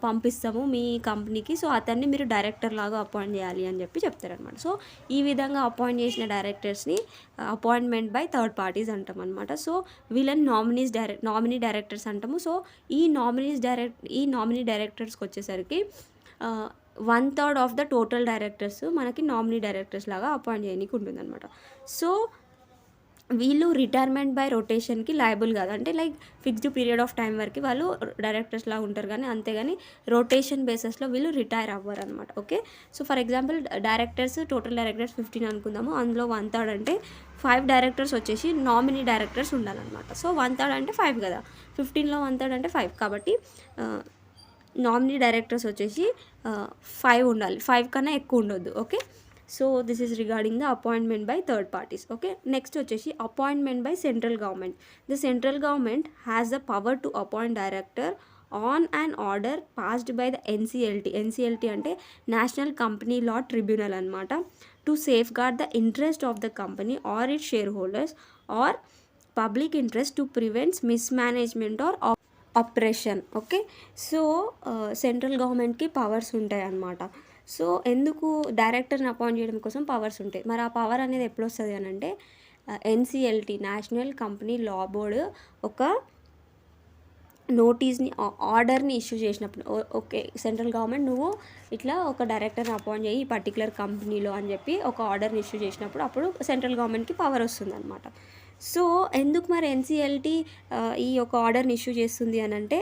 పంపిస్తాము మీ కంపెనీకి, సో అతన్ని మీరు డైరెక్టర్ లాగా అపాయింట్ చేయాలి అని చెప్పి చెప్తారనమాట. సో ఈ విధంగా అపాయింట్ చేసిన డైరెక్టర్స్ని అపాయింట్మెంట్ బై థర్డ్ పార్టీస్ అంటాం అనమాట. సో వీళ్ళని నామినీ డైరెక్టర్స్ అంటాము. సో ఈ నామినీ డైరెక్టర్స్కి వచ్చేసరికి 1/3 ఆఫ్ ద టోటల్ డైరెక్టర్స్ మనకి నామినీ డైరెక్టర్స్ లాగా అపాయింట్ చేయడానికి ఉంటుంది అనమాట. సో వీళ్ళు రిటైర్మెంట్ బై రొటేషన్కి లయబుల్ కాదు. అంటే like fixed period of time వరకు వాళ్ళు డైరెక్టర్స్లా ఉంటారు, కానీ అంతేగాని రొటేషన్ బేసెస్లో వీళ్ళు రిటైర్ అవ్వరు అనమాట. Okay, so for example total directors 15 అనుకుందాము. అందులో 1/3 అంటే 5 డైరెక్టర్స్ వచ్చేసి నామినీ డైరెక్టర్స్ ఉండాలన్నమాట. సో 1/3 అంటే 5 కదా, 15లో 1/3 అంటే 5 కాబట్టి నామినీ డైరెక్టర్స్ వచ్చేసి 5 ఉండాలి, 5 కన్నా ఎక్కువ ఉండొద్దు. Okay, so this is regarding the appointment by third parties. Okay, next వచ్చేసి appointment by central government. The central government has the power to appoint director on an order passed by the NCLT. NCLT అంటే national company law tribunal అనమాట. To safeguard the interest of the company or it shareholders or public interest to prevents mismanagement or operation. Okay, so central గవర్నమెంట్కి powers ఉంటాయి అన్నమాట. So ఎందుకు డైరెక్టర్ని appoint చేయడం కోసం powers ఉంటాయి. మరి ఆ పవర్ అనేది ఎప్పుడు వస్తుంది అని అంటే ఎన్సిఎల్టీ నేషనల్ కంపెనీ లా బోర్డు ఒక నోటీస్ని ఆర్డర్ని ఇష్యూ చేసినప్పుడు, ఓకే సెంట్రల్ గవర్నమెంట్ నువ్వు ఇట్లా ఒక డైరెక్టర్ని అపాయింట్ చేయి ఈ పర్టికులర్ కంపెనీలో అని చెప్పి ఒక ఆర్డర్ని ఇష్యూ చేసినప్పుడు అప్పుడు సెంట్రల్ గవర్నమెంట్కి పవర్ వస్తుంది అనమాట. సో ఎందుకు మరి ఎన్సిఎల్టీ ఈ యొక్క ఆర్డర్ని ఇష్యూ చేస్తుంది అని అంటే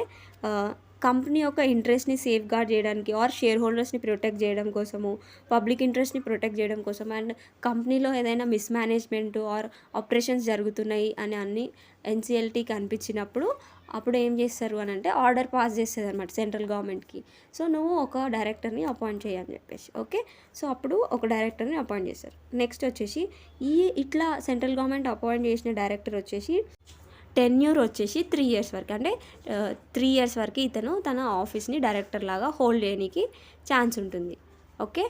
కంపెనీ యొక్క ఇంట్రెస్ట్ని సేఫ్ గార్డ్ చేయడానికి ఆర్ షేర్ హోల్డర్స్ని ప్రొటెక్ట్ చేయడం కోసము, పబ్లిక్ ఇంట్రెస్ట్ని ప్రొటెక్ట్ చేయడం కోసం, అండ్ కంపెనీలో ఏదైనా మిస్మేనేజ్మెంట్ ఆర్ ఆపరేషన్స్ జరుగుతున్నాయి అని అన్ని ఎన్సిఎల్టీకి అనిపించినప్పుడు అప్పుడు ఏం చేస్తారు అని అంటే ఆర్డర్ పాస్ చేస్తుంది అనమాట సెంట్రల్ గవర్నమెంట్కి. సో నువ్వు ఒక డైరెక్టర్ని అపాయింట్ చేయని చెప్పేసి. ఓకే, సో అప్పుడు ఒక డైరెక్టర్ని అపాయింట్ చేస్తారు. నెక్స్ట్ వచ్చేసి ఇట్లా సెంట్రల్ గవర్నమెంట్ అపాయింట్ చేసిన డైరెక్టర్ వచ్చేసి టెన్యూర్ వచ్చేసి 3 years వరకు, అంటే 3 years వరకు ఇతను తన ఆఫీస్ని డైరెక్టర్ లాగా హోల్డ్ చేయడానికి ఛాన్స్ ఉంటుంది. ఓకే,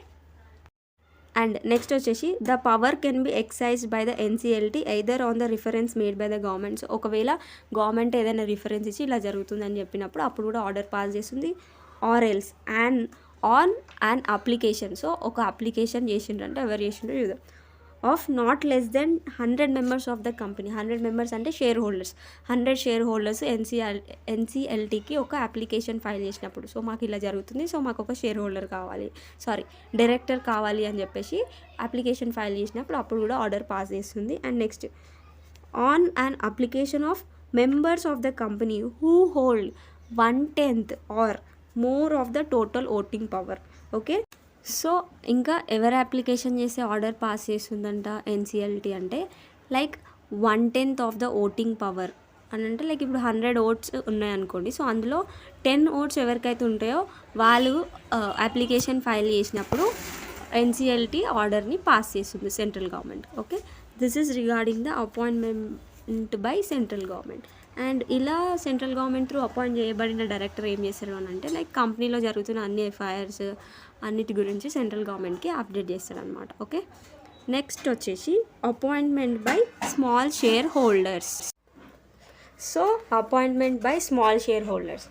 అండ్ నెక్స్ట్ వచ్చేసి the power can be excised by the NCLT either on the reference made by the government. So ఒకవేళ గవర్నమెంట్ ఏదైనా రిఫరెన్స్ ఇచ్చి ఇలా జరుగుతుందని చెప్పినప్పుడు అప్పుడు కూడా ఆర్డర్ పాస్ చేస్తుంది. Or else and on and application. So ఒక అప్లికేషన్ చేసిండ్రంటే ఎవరు చేసిండ్రో చూద్దాం. Of not less then 100 members of the company. 100 members అంటే షేర్ హోల్డర్స్. 100 షేర్ హోల్డర్స్ ఎన్సిఎల్టీకి ఒక అప్లికేషన్ ఫైల్ చేసినప్పుడు, సో మాకు ఇలా జరుగుతుంది, సో మాకు ఒక షేర్ హోల్డర్ కావాలి, డైరెక్టర్ కావాలి అని చెప్పేసి అప్లికేషన్ ఫైల్ చేసినప్పుడు అప్పుడు కూడా ఆర్డర్ పాస్ చేస్తుంది. And next on and application of members of the company who hold 1/10 or more of the total voting power. Okay, so ఇంకా ఎవరు అప్లికేషన్ చేసే ఆర్డర్ పాస్ చేస్తుందంట ఎన్సిఎల్టీ అంటే like 1/10 of the voting power అని అంటే like ఇప్పుడు 100 votes ఉన్నాయనుకోండి, so అందులో 10 votes ఎవరికైతే ఉంటాయో వాళ్ళు అప్లికేషన్ ఫైల్ చేసినప్పుడు ఎన్సిఎల్టీ ఆర్డర్ని పాస్ చేస్తుంది central government. Okay, this is regarding the appointment by central government. And ఇలా సెంట్రల్ గవర్నమెంట్ త్రూ అపాయింట్ చేయబడిన డైరెక్టర్ ఏం చేస్తారు అని అంటే లైక్ కంపెనీలో జరుగుతున్న అన్ని ఎఫ్ఐఆర్స్ అన్నిటి గురించి సెంట్రల్ గవర్నమెంట్కి అప్డేట్ చేస్తారనమాట. ఓకే, నెక్స్ట్ వచ్చేసి appointment by small shareholders. So appointment by small shareholders.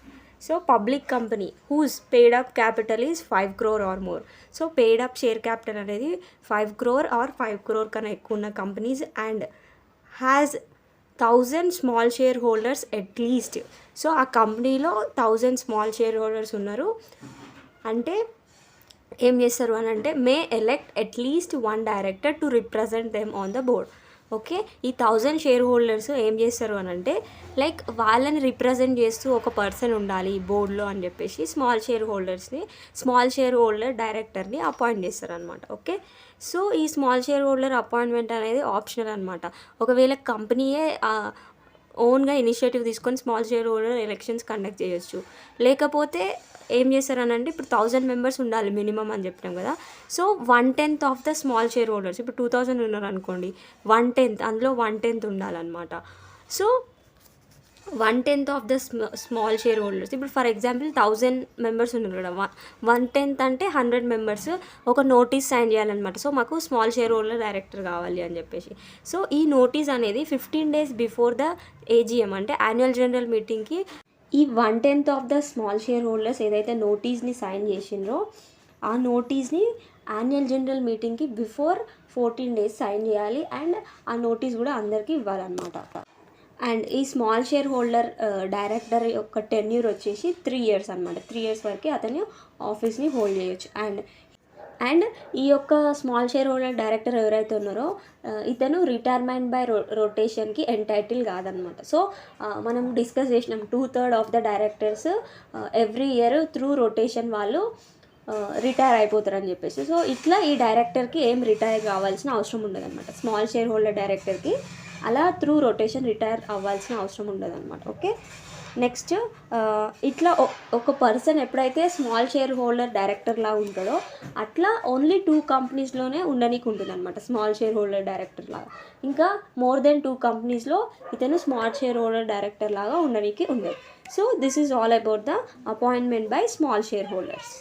So public company whose paid up capital is 5 crore or more. So paid up share capital అనేది 5 crore or 5 crore కన్నా ఎక్కువ ఉన్న companies and has 1000 small shareholders at least. So ఆ కంపెనీలో 1000 small share holders ఉన్నారు అంటే ఏం చేస్తారు అని అంటే may elect at least 1 director to represent them on the board. Okay, ఈ 1000 షేర్ హోల్డర్స్ ఏం చేస్తారు అని అంటే లైక్ వాళ్ళని రిప్రజెంట్ చేస్తూ ఒక పర్సన్ ఉండాలి బోర్డులో అని చెప్పేసి స్మాల్ షేర్ హోల్డర్ డైరెక్టర్ని అపాయింట్ చేస్తారు అనమాట. ఓకే, సో ఈ స్మాల్ షేర్ హోల్డర్ అపాయింట్మెంట్ అనేది ఆప్షనల్ అనమాట. ఒకవేళ కంపెనీయే ఓన్గా ఇనిషియేటివ్ తీసుకొని small share holder elections conduct చేయొచ్చు. లేకపోతే ఏం చేస్తారనంటే ఇప్పుడు 1000 members ఉండాలి మినిమం అని చెప్పినాం కదా, so 1/10 of the small share holders, ఇప్పుడు 2000 ఉన్నారు అనుకోండి, 1/10 అందులో 1/10 ఉండాలన్నమాట. So 1/10 of the small share holders, ఇప్పుడు ఫర్ ఎగ్జాంపుల్ 1000 members ఉన్నారు కదా, 1/10 అంటే 100 members ఒక నోటీస్ సైన్ చేయాలన్నమాట. సో మాకు స్మాల్ షేర్ హోల్డర్ డైరెక్టర్ కావాలి అని చెప్పేసి. సో ఈ నోటీస్ అనేది 15 days బిఫోర్ ద ఏజిఎం అంటే యాన్యువల్ జనరల్ మీటింగ్కి ఈ 1/10 of the small share holders ఏదైతే నోటీస్ని సైన్ చేసిండ్రో ఆ నోటీస్ని యాన్యువల్ జనరల్ మీటింగ్కి బిఫోర్ 14 days సైన్ చేయాలి అండ్ ఆ నోటీస్ కూడా అందరికీ ఇవ్వాలన్నమాట. అండ్ ఈ స్మాల్ షేర్ హోల్డర్ డైరెక్టర్ యొక్క టెన్యూర్ వచ్చేసి 3 years అనమాట. 3 years వరకు అతను ఆఫీస్ని హోల్డ్ చేయొచ్చు. అండ్ అండ్ ఈ యొక్క స్మాల్ షేర్ హోల్డర్ డైరెక్టర్ ఎవరైతే ఉన్నారో ఇతను రిటైర్మెంట్ బై రొటేషన్కి ఎంటైటిల్ కాదనమాట. సో మనం డిస్కస్ చేసినాం 2/3 of the directors every year through rotation వాళ్ళు రిటైర్ అయిపోతారని చెప్పేసి. సో ఇట్లా ఈ డైరెక్టర్కి ఏం రిటైర్ కావాల్సిన అవసరం ఉండదు అనమాట. స్మాల్ షేర్ హోల్డర్ డైరెక్టర్కి అలా త్రూ రొటేషన్ రిటైర్ అవ్వాల్సిన అవసరం ఉండదు అనమాట. ఓకే, నెక్స్ట్ ఇట్లా ఒక పర్సన్ ఎప్పుడైతే స్మాల్ షేర్ హోల్డర్ డైరెక్టర్లా ఉంటాడో అట్లా ఓన్లీ 2 కంపెనీస్లోనే ఉండనీకి ఉంటుంది అనమాట స్మాల్ షేర్ హోల్డర్ డైరెక్టర్ లాగా. ఇంకా మోర్ దెన్ 2 కంపెనీస్లో ఇతను స్మాల్ షేర్ హోల్డర్ డైరెక్టర్ లాగా ఉండనీకి ఉండదు. So this is all about the appointment by small shareholders.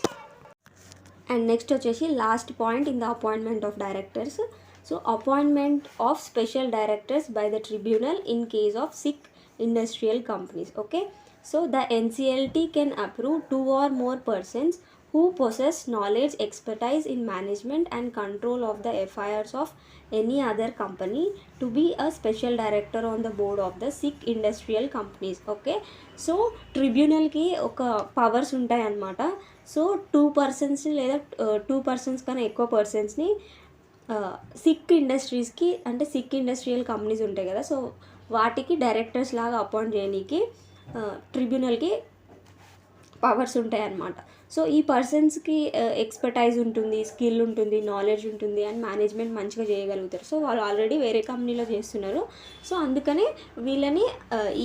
And next వచ్చేసి last point in the appointment of directors. So appointment of special directors by the tribunal in case of sick industrial companies. Okay, so the NCLT can approve 2 or more persons who possess knowledge, expertise in management and control of the affairs of any other company to be a special director on the board of the sick industrial companies. Okay, so tribunal ki oka powers ఉంటాయి అన్నమాట. So 2 persons లేదా 2 persons కన్నా ఎక్కువ పర్సన్స్ని sick ఇండస్ట్రీస్కి అంటే sick industrial companies ఉంటాయి కదా, so వాటికి directors లాగా అపాయింట్ చేయడానికి ట్రిబ్యునల్కి పవర్స్ ఉంటాయి అన్నమాట. సో ఈ పర్సన్స్కి ఎక్స్పర్టైజ్ ఉంటుంది, స్కిల్ ఉంటుంది, నాలెడ్జ్ ఉంటుంది అండ్ మేనేజ్మెంట్ మంచిగా చేయగలుగుతారు. సో వాళ్ళు ఆల్రెడీ వేరే కంపెనీలో చేస్తున్నారు. సో అందుకనే వీళ్ళని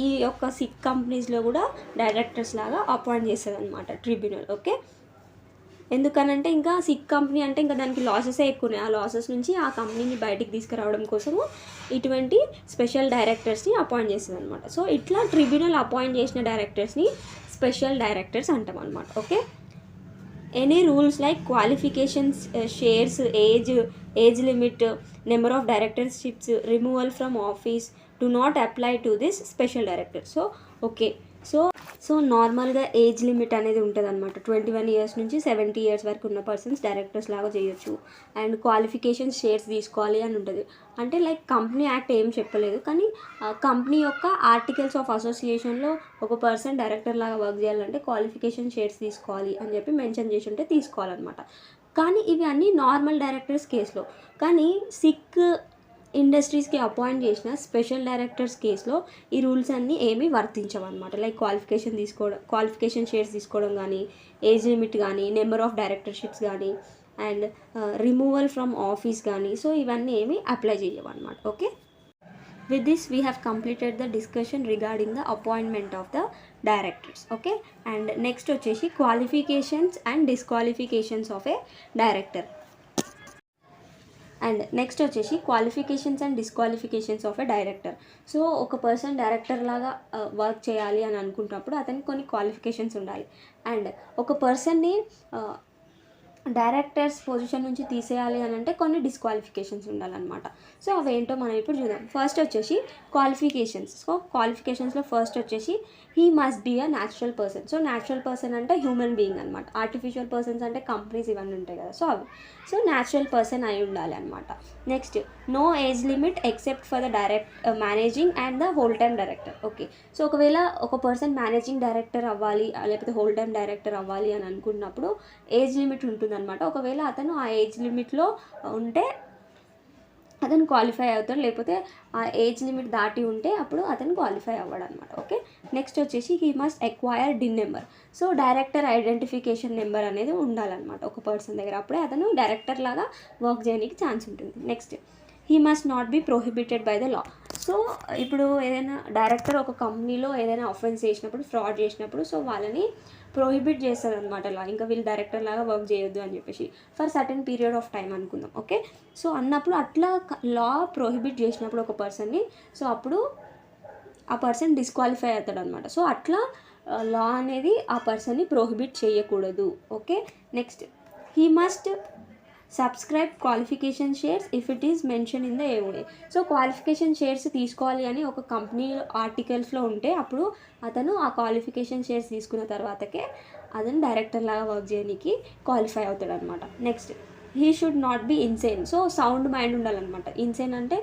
ఈ యొక్క సిక్ కంపెనీస్లో కూడా డైరెక్టర్స్ లాగా అపాయింట్ చేస్తుంది అనమాట ట్రిబ్యునల్. ఓకే, ఎందుకనంటే ఇంకా సిక్ కంపెనీ అంటే ఇంకా దానికి లాసెసే ఎక్కువ ఉన్నాయి. ఆ లాసెస్ నుంచి ఆ కంపెనీని బయటికి తీసుకురావడం కోసము ఇటువంటి స్పెషల్ డైరెక్టర్స్ని అపాయింట్ చేస్తుంది అనమాట. సో ఇట్లా ట్రిబ్యునల్ అపాయింట్ చేసిన డైరెక్టర్స్ని స్పెషల్ డైరెక్టర్స్ అంటాం అనమాట. Okay, any rules like qualifications, shares, age limit, number of directorships, removal from office do not apply to this special director. So okay, so నార్మల్గా age limit అనేది ఉంటుంది అనమాట. 21 years నుంచి 70 years వరకు ఉన్న పర్సన్స్ డైరెక్టర్స్ లాగా చేయొచ్చు. అండ్ క్వాలిఫికేషన్స్ షేర్స్ తీసుకోవాలి అని ఉంటుంది. అంటే లైక్ కంపెనీ యాక్ట్ ఏం చెప్పలేదు, కానీ కంపెనీ యొక్క ఆర్టికల్స్ ఆఫ్ అసోసియేషన్లో ఒక పర్సన్ డైరెక్టర్ లాగా వర్క్ చేయాలంటే క్వాలిఫికేషన్ షేర్స్ తీసుకోవాలి అని చెప్పి మెన్షన్ చేసి ఉంటే తీసుకోవాలన్నమాట. కానీ ఇవి అన్నీ నార్మల్ డైరెక్టర్స్ కేసులో. కానీ సిక్ ఇండస్ట్రీస్కి అపాయింట్ చేసిన స్పెషల్ డైరెక్టర్స్ కేసులో ఈ రూల్స్ అన్నీ ఏమీ వర్తించవన్నమాట. లైక్ క్వాలిఫికేషన్ షేర్స్ తీసుకోవడం కానీ, ఏజ్ లిమిట్ కానీ, నెంబర్ ఆఫ్ డైరెక్టర్షిప్స్ కానీ అండ్ రిమూవల్ ఫ్రమ్ ఆఫీస్ కానీ, సో ఇవన్నీ ఏమీ అప్లై చేయవన్నమాట. ఓకే, with this we have completed the discussion regarding the appointment of the directors. Okay, and next వచ్చేసి qualifications and disqualifications of a director. And next వచ్చేసి qualifications and disqualifications of a director. So ఒక person director లాగా work చేయాలి అని అనుకున్నప్పుడు అతనికి కొన్ని qualifications ఉండాలి. అండ్ ఒక పర్సన్ని డైరెక్టర్స్ పొజిషన్ నుంచి తీసేయాలి అని అంటే కొన్ని డిస్క్వాలిఫికేషన్స్ ఉండాలన్నమాట. సో అవేంటో మనం ఇప్పుడు చూద్దాం. ఫస్ట్ వచ్చేసి క్వాలిఫికేషన్స్. సో క్వాలిఫికేషన్స్లో ఫస్ట్ వచ్చేసి he must be a natural person. So natural person అంటే హ్యూమన్ బీయింగ్ అనమాట. ఆర్టిఫిషియల్ పర్సన్స్ అంటే కంపెనీస్ ఇవన్నీ ఉంటాయి కదా, సో అవి. సో న్యాచురల్ పర్సన్ అయి ఉండాలి అనమాట. Next, no age limit except for the managing and the whole time director. Okay, so ఒకవేళ ఒక పర్సన్ మేనేజింగ్ డైరెక్టర్ అవ్వాలి లేకపోతే హోల్ టైమ్ డైరెక్టర్ అవ్వాలి అని అనుకున్నప్పుడు ఏజ్ లిమిట్ ఉంటుంది అనమాట. ఒకవేళ అతను ఆ ఏజ్ లిమిట్లో ఉంటే అతను క్వాలిఫై అవుతాడు, లేకపోతే ఆ ఏజ్ లిమిట్ దాటి ఉంటే అప్పుడు అతను క్వాలిఫై అవ్వడు అనమాట. ఓకే, నెక్స్ట్ వచ్చేసి he must acquire DIN number. So director identification number అనేది ఉండాలన్నమాట ఒక పర్సన్ దగ్గర, అప్పుడే అతను డైరెక్టర్ లాగా వర్క్ చేయడానికి ఛాన్స్ ఉంటుంది. Next, he must not be prohibited by the law. So ఇప్పుడు ఏదైనా డైరెక్టర్ ఒక కంపెనీలో ఏదైనా అఫెన్స్ చేసినప్పుడు, ఫ్రాడ్ చేసినప్పుడు, సో వాళ్ళని ప్రొహిబిట్ చేస్తుంది అనమాట లా. ఇంకా వీళ్ళు డైరెక్టర్ లాగా వర్క్ చేయొద్దు అని చెప్పేసి for certain period of time అనుకుందాం. ఓకే, సో అన్నప్పుడు అట్లా లా ప్రొహిబిట్ చేసినప్పుడు ఒక పర్సన్ని, సో అప్పుడు ఆ పర్సన్ డిస్క్వాలిఫై అవుతాడు అనమాట. సో అట్లా లా అనేది ఆ పర్సన్ని ప్రొహిబిట్ చేయకూడదు. Okay, next, he must subscribe qualification shares if it is mention in the AOA. So qualification shares తీసుకోవాలి అని ఒక కంపెనీ ఆర్టికల్స్లో ఉంటే అప్పుడు అతను ఆ క్వాలిఫికేషన్ షేర్స్ తీసుకున్న తర్వాతకే అతను డైరెక్టర్ లాగా వర్క్ చేయడానికి క్వాలిఫై అవుతాడు అనమాట. Next, he should not be insane. So sound mind ఉండాలన్నమాట. ఇన్సేన్ అంటే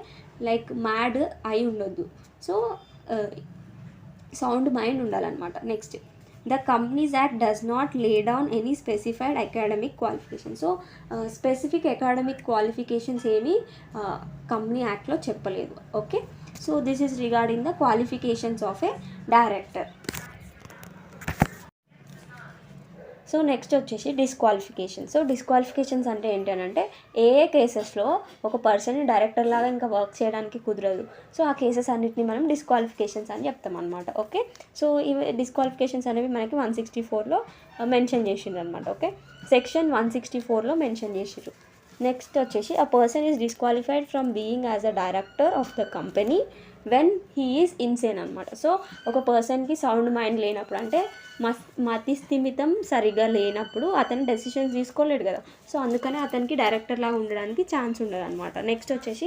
లైక్ మ్యాడ్ అయి ఉండొద్దు. సో సౌండ్ మైండ్ ఉండాలన్నమాట. Next, The Companies Act does not lay down any specified academic qualifications. So specific academic qualifications ఏమీ company యాక్ట్లో చెప్పలేదు. Okay, so this is regarding the qualifications of A director. So next వచ్చేసి disqualification. So disqualifications అంటే ఏంటి అని అంటే ఏ కేసెస్లో ఒక పర్సన్ని డైరెక్టర్ లాగా ఇంకా వర్క్ చేయడానికి కుదరదు. సో ఆ కేసెస్ అన్నిటిని మనం డిస్క్వాలిఫికేషన్స్ అని చెప్తాం అనమాట. ఓకే, సో ఇవి డిస్క్వాలిఫికేషన్స్ అనేవి మనకి 164లో మెన్షన్ చేసిండ్రు అనమాట. ఓకే, సెక్షన్ 164లో మెన్షన్ చేసిర్రు. నెక్స్ట్ వచ్చేసి అ person is disqualified from being as a director of the company when he is insane అనమాట. సో ఒక పర్సన్కి సౌండ్ మైండ్ లేనప్పుడు, అంటే మతిస్థిమితం సరిగా లేనప్పుడు అతను డెసిషన్స్ తీసుకోలేడు కదా. సో అందుకనే అతనికి డైరెక్టర్ లాగా ఉండడానికి ఛాన్స్ ఉండదు అనమాట. నెక్స్ట్ వచ్చేసి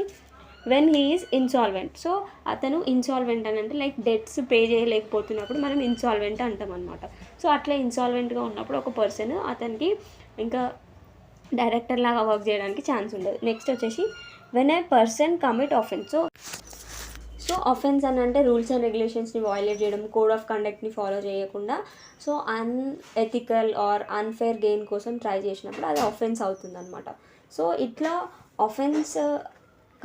when he is insolvent. So అతను ఇన్సాల్వెంట్ అని అంటే లైక్ డెట్స్ పే చేయలేకపోతున్నప్పుడు మనం ఇన్సాల్వెంట్ అంటాం అనమాట. సో అట్లా ఇన్సాల్వెంట్గా ఉన్నప్పుడు ఒక పర్సన్ అతనికి ఇంకా డైరెక్టర్ లాగా వర్క్ చేయడానికి ఛాన్స్ ఉండదు. నెక్స్ట్ వచ్చేసి when a person commit offence. So offence అని అంటే రూల్స్ అండ్ రెగ్యులేషన్స్ని వయలేట్ చేయడం, కోడ్ ఆఫ్ కండక్ట్ని ఫాలో చేయకుండా so unethical or unfair gain కోసం ట్రై చేసినప్పుడు అది అఫెన్స్ అవుతుందన్నమాట. సో ఇట్లా అఫెన్స్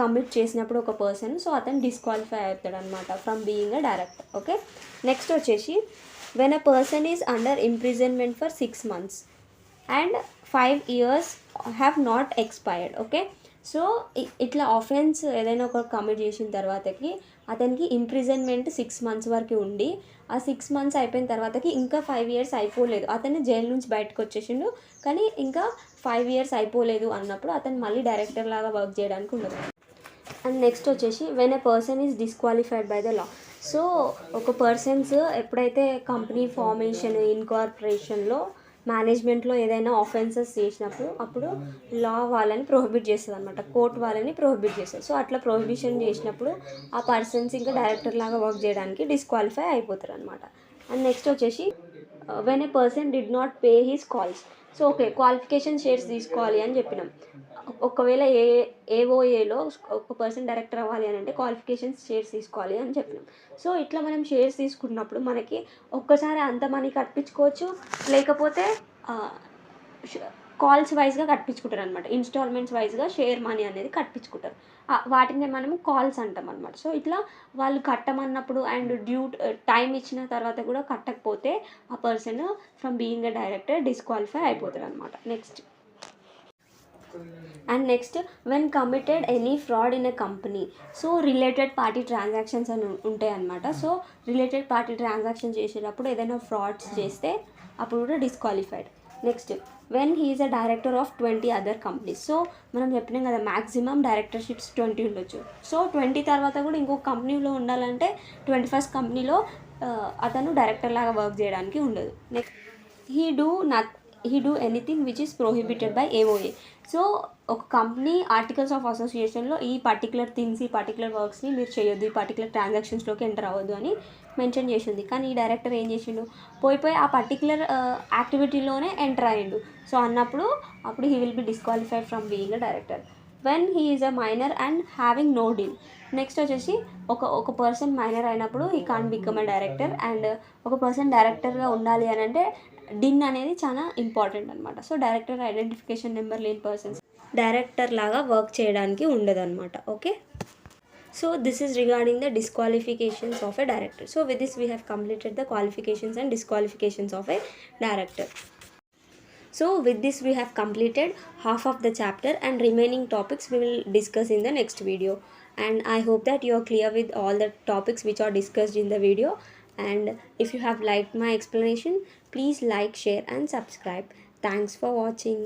కమిట్ చేసినప్పుడు ఒక పర్సన్, సో అతను డిస్క్వాలిఫై అవుతాడు అనమాట from being a director. Okay, next వచ్చేసి when a person is under imprisonment for 6 months and 5 years have not expired. Okay, so ఇట్లా ఆఫెన్స్ ఏదైనా ఒక కమిట్ చేసిన తర్వాతకి అతనికి ఇంప్రిజన్మెంట్ 6 months వరకు ఉండి ఆ 6 months అయిపోయిన తర్వాతకి ఇంకా 5 years అయిపోలేదు, అతను జైలు నుంచి బయటకు వచ్చేసిండు కానీ ఇంకా 5 years అయిపోలేదు అన్నప్పుడు అతను మళ్ళీ డైరెక్టర్ లాగా వర్క్ చేయడానికి ఉండదు. అండ్ నెక్స్ట్ వచ్చేసి when a person is disqualified by the law. So ఒక పర్సన్స్ ఎప్పుడైతే కంపెనీ ఫార్మేషన్, ఇన్కార్పొరేషన్లో, మేనేజ్మెంట్లో ఏదైనా ఆఫెన్సెస్ చేసినప్పుడు అప్పుడు లా వాళ్ళని ప్రొహిబిట్ చేస్తుంది అనమాట, కోర్ట్ వాళ్ళని ప్రొహిబిట్ చేస్తుంది. సో అట్లా ప్రొహిబిషన్ చేసినప్పుడు ఆ పర్సన్స్ ఇంకా డైరెక్టర్ లాగా వర్క్ చేయడానికి డిస్క్వాలిఫై అయిపోతారు అనమాట. అండ్ నెక్స్ట్ వచ్చేసి when a person did not pay his calls. So okay, qualification shares తీసుకోవాలి అని చెప్పినాం. ఒకవేళ ఏఓఏలో ఒక పర్సన్ డైరెక్టర్ అవ్వాలి అని అంటే క్వాలిఫికేషన్స్ షేర్స్ తీసుకోవాలి అని చెప్పినాం. సో ఇట్లా మనం షేర్స్ తీసుకున్నప్పుడు మనకి ఒక్కసారి అంత మనీ కట్టించుకోవచ్చు, లేకపోతే కాల్స్ వైజ్గా కట్టించుకుంటారు అనమాట. ఇన్స్టాల్మెంట్స్ వైజ్గా షేర్ మనీ అనేది కట్టించుకుంటారు, వాటిని మనము కాల్స్ అంటాం అనమాట. సో ఇట్లా వాళ్ళు కట్టమన్నప్పుడు అండ్ టైం ఇచ్చిన తర్వాత కూడా కట్టకపోతే ఆ person from being a director disqualify అయిపోతారు అనమాట. And next when committed any fraud in a company. So related party transactions అని ఉంటాయి అన్నమాట. సో రిలేటెడ్ పార్టీ ట్రాన్సాక్షన్ చేసేటప్పుడు ఏదైనా ఫ్రాడ్స్ చేస్తే అప్పుడు కూడా disqualified. Next when he's a director of 20 other companies. So మనం చెప్పినాం కదా మ్యాక్సిమం డైరెక్టర్షిప్స్ 20 ఉండొచ్చు. సో 20 తర్వాత కూడా ఇంకొక కంపెనీలో ఉండాలంటే 21st కంపెనీలో అతను డైరెక్టర్ లాగా వర్క్ చేయడానికి ఉండదు. Next he do anything which is prohibited by AOA. So ఒక కంపెనీ ఆర్టికల్స్ ఆఫ్ అసోసియేషన్లో ఈ పర్టికులర్ థింగ్స్, ఈ పర్టికులర్ వర్క్స్ని మీరు చేయొద్దు, ఈ పర్టికులర్ ట్రాన్సాక్షన్స్లోకి ఎంటర్ అవ్వద్దు అని మెన్షన్ చేసింది. కానీ ఈ డైరెక్టర్ ఏం చేసిండు, పోయి ఆ పర్టికులర్ యాక్టివిటీలోనే ఎంటర్ అయ్యిండు. సో అన్నప్పుడు he will be disqualified from being a director when he is a minor and having no deal. Next వచ్చేసి ఒక పర్సన్ మైనర్ అయినప్పుడు he can't become a director. And ఒక పర్సన్ డైరెక్టర్గా ఉండాలి అని అంటే డిన్ అనేది చాలా ఇంపార్టెంట్ అనమాట. సో డైరెక్టర్ ఐడెంటిఫికేషన్ నెంబర్ లేని పర్సన్స్ డైరెక్టర్ లాగా వర్క్ చేయడానికి ఉండదు అనమాట. Okay, so this is regarding the disqualifications of a director. So with this we have completed the qualifications and disqualifications of a director. So with this we have completed half of the chapter, and remaining topics we will discuss in the next video. And I hope that you are clear with all the topics which are discussed in the video. And if you have liked my explanation, please like, share and subscribe. Thanks for watching.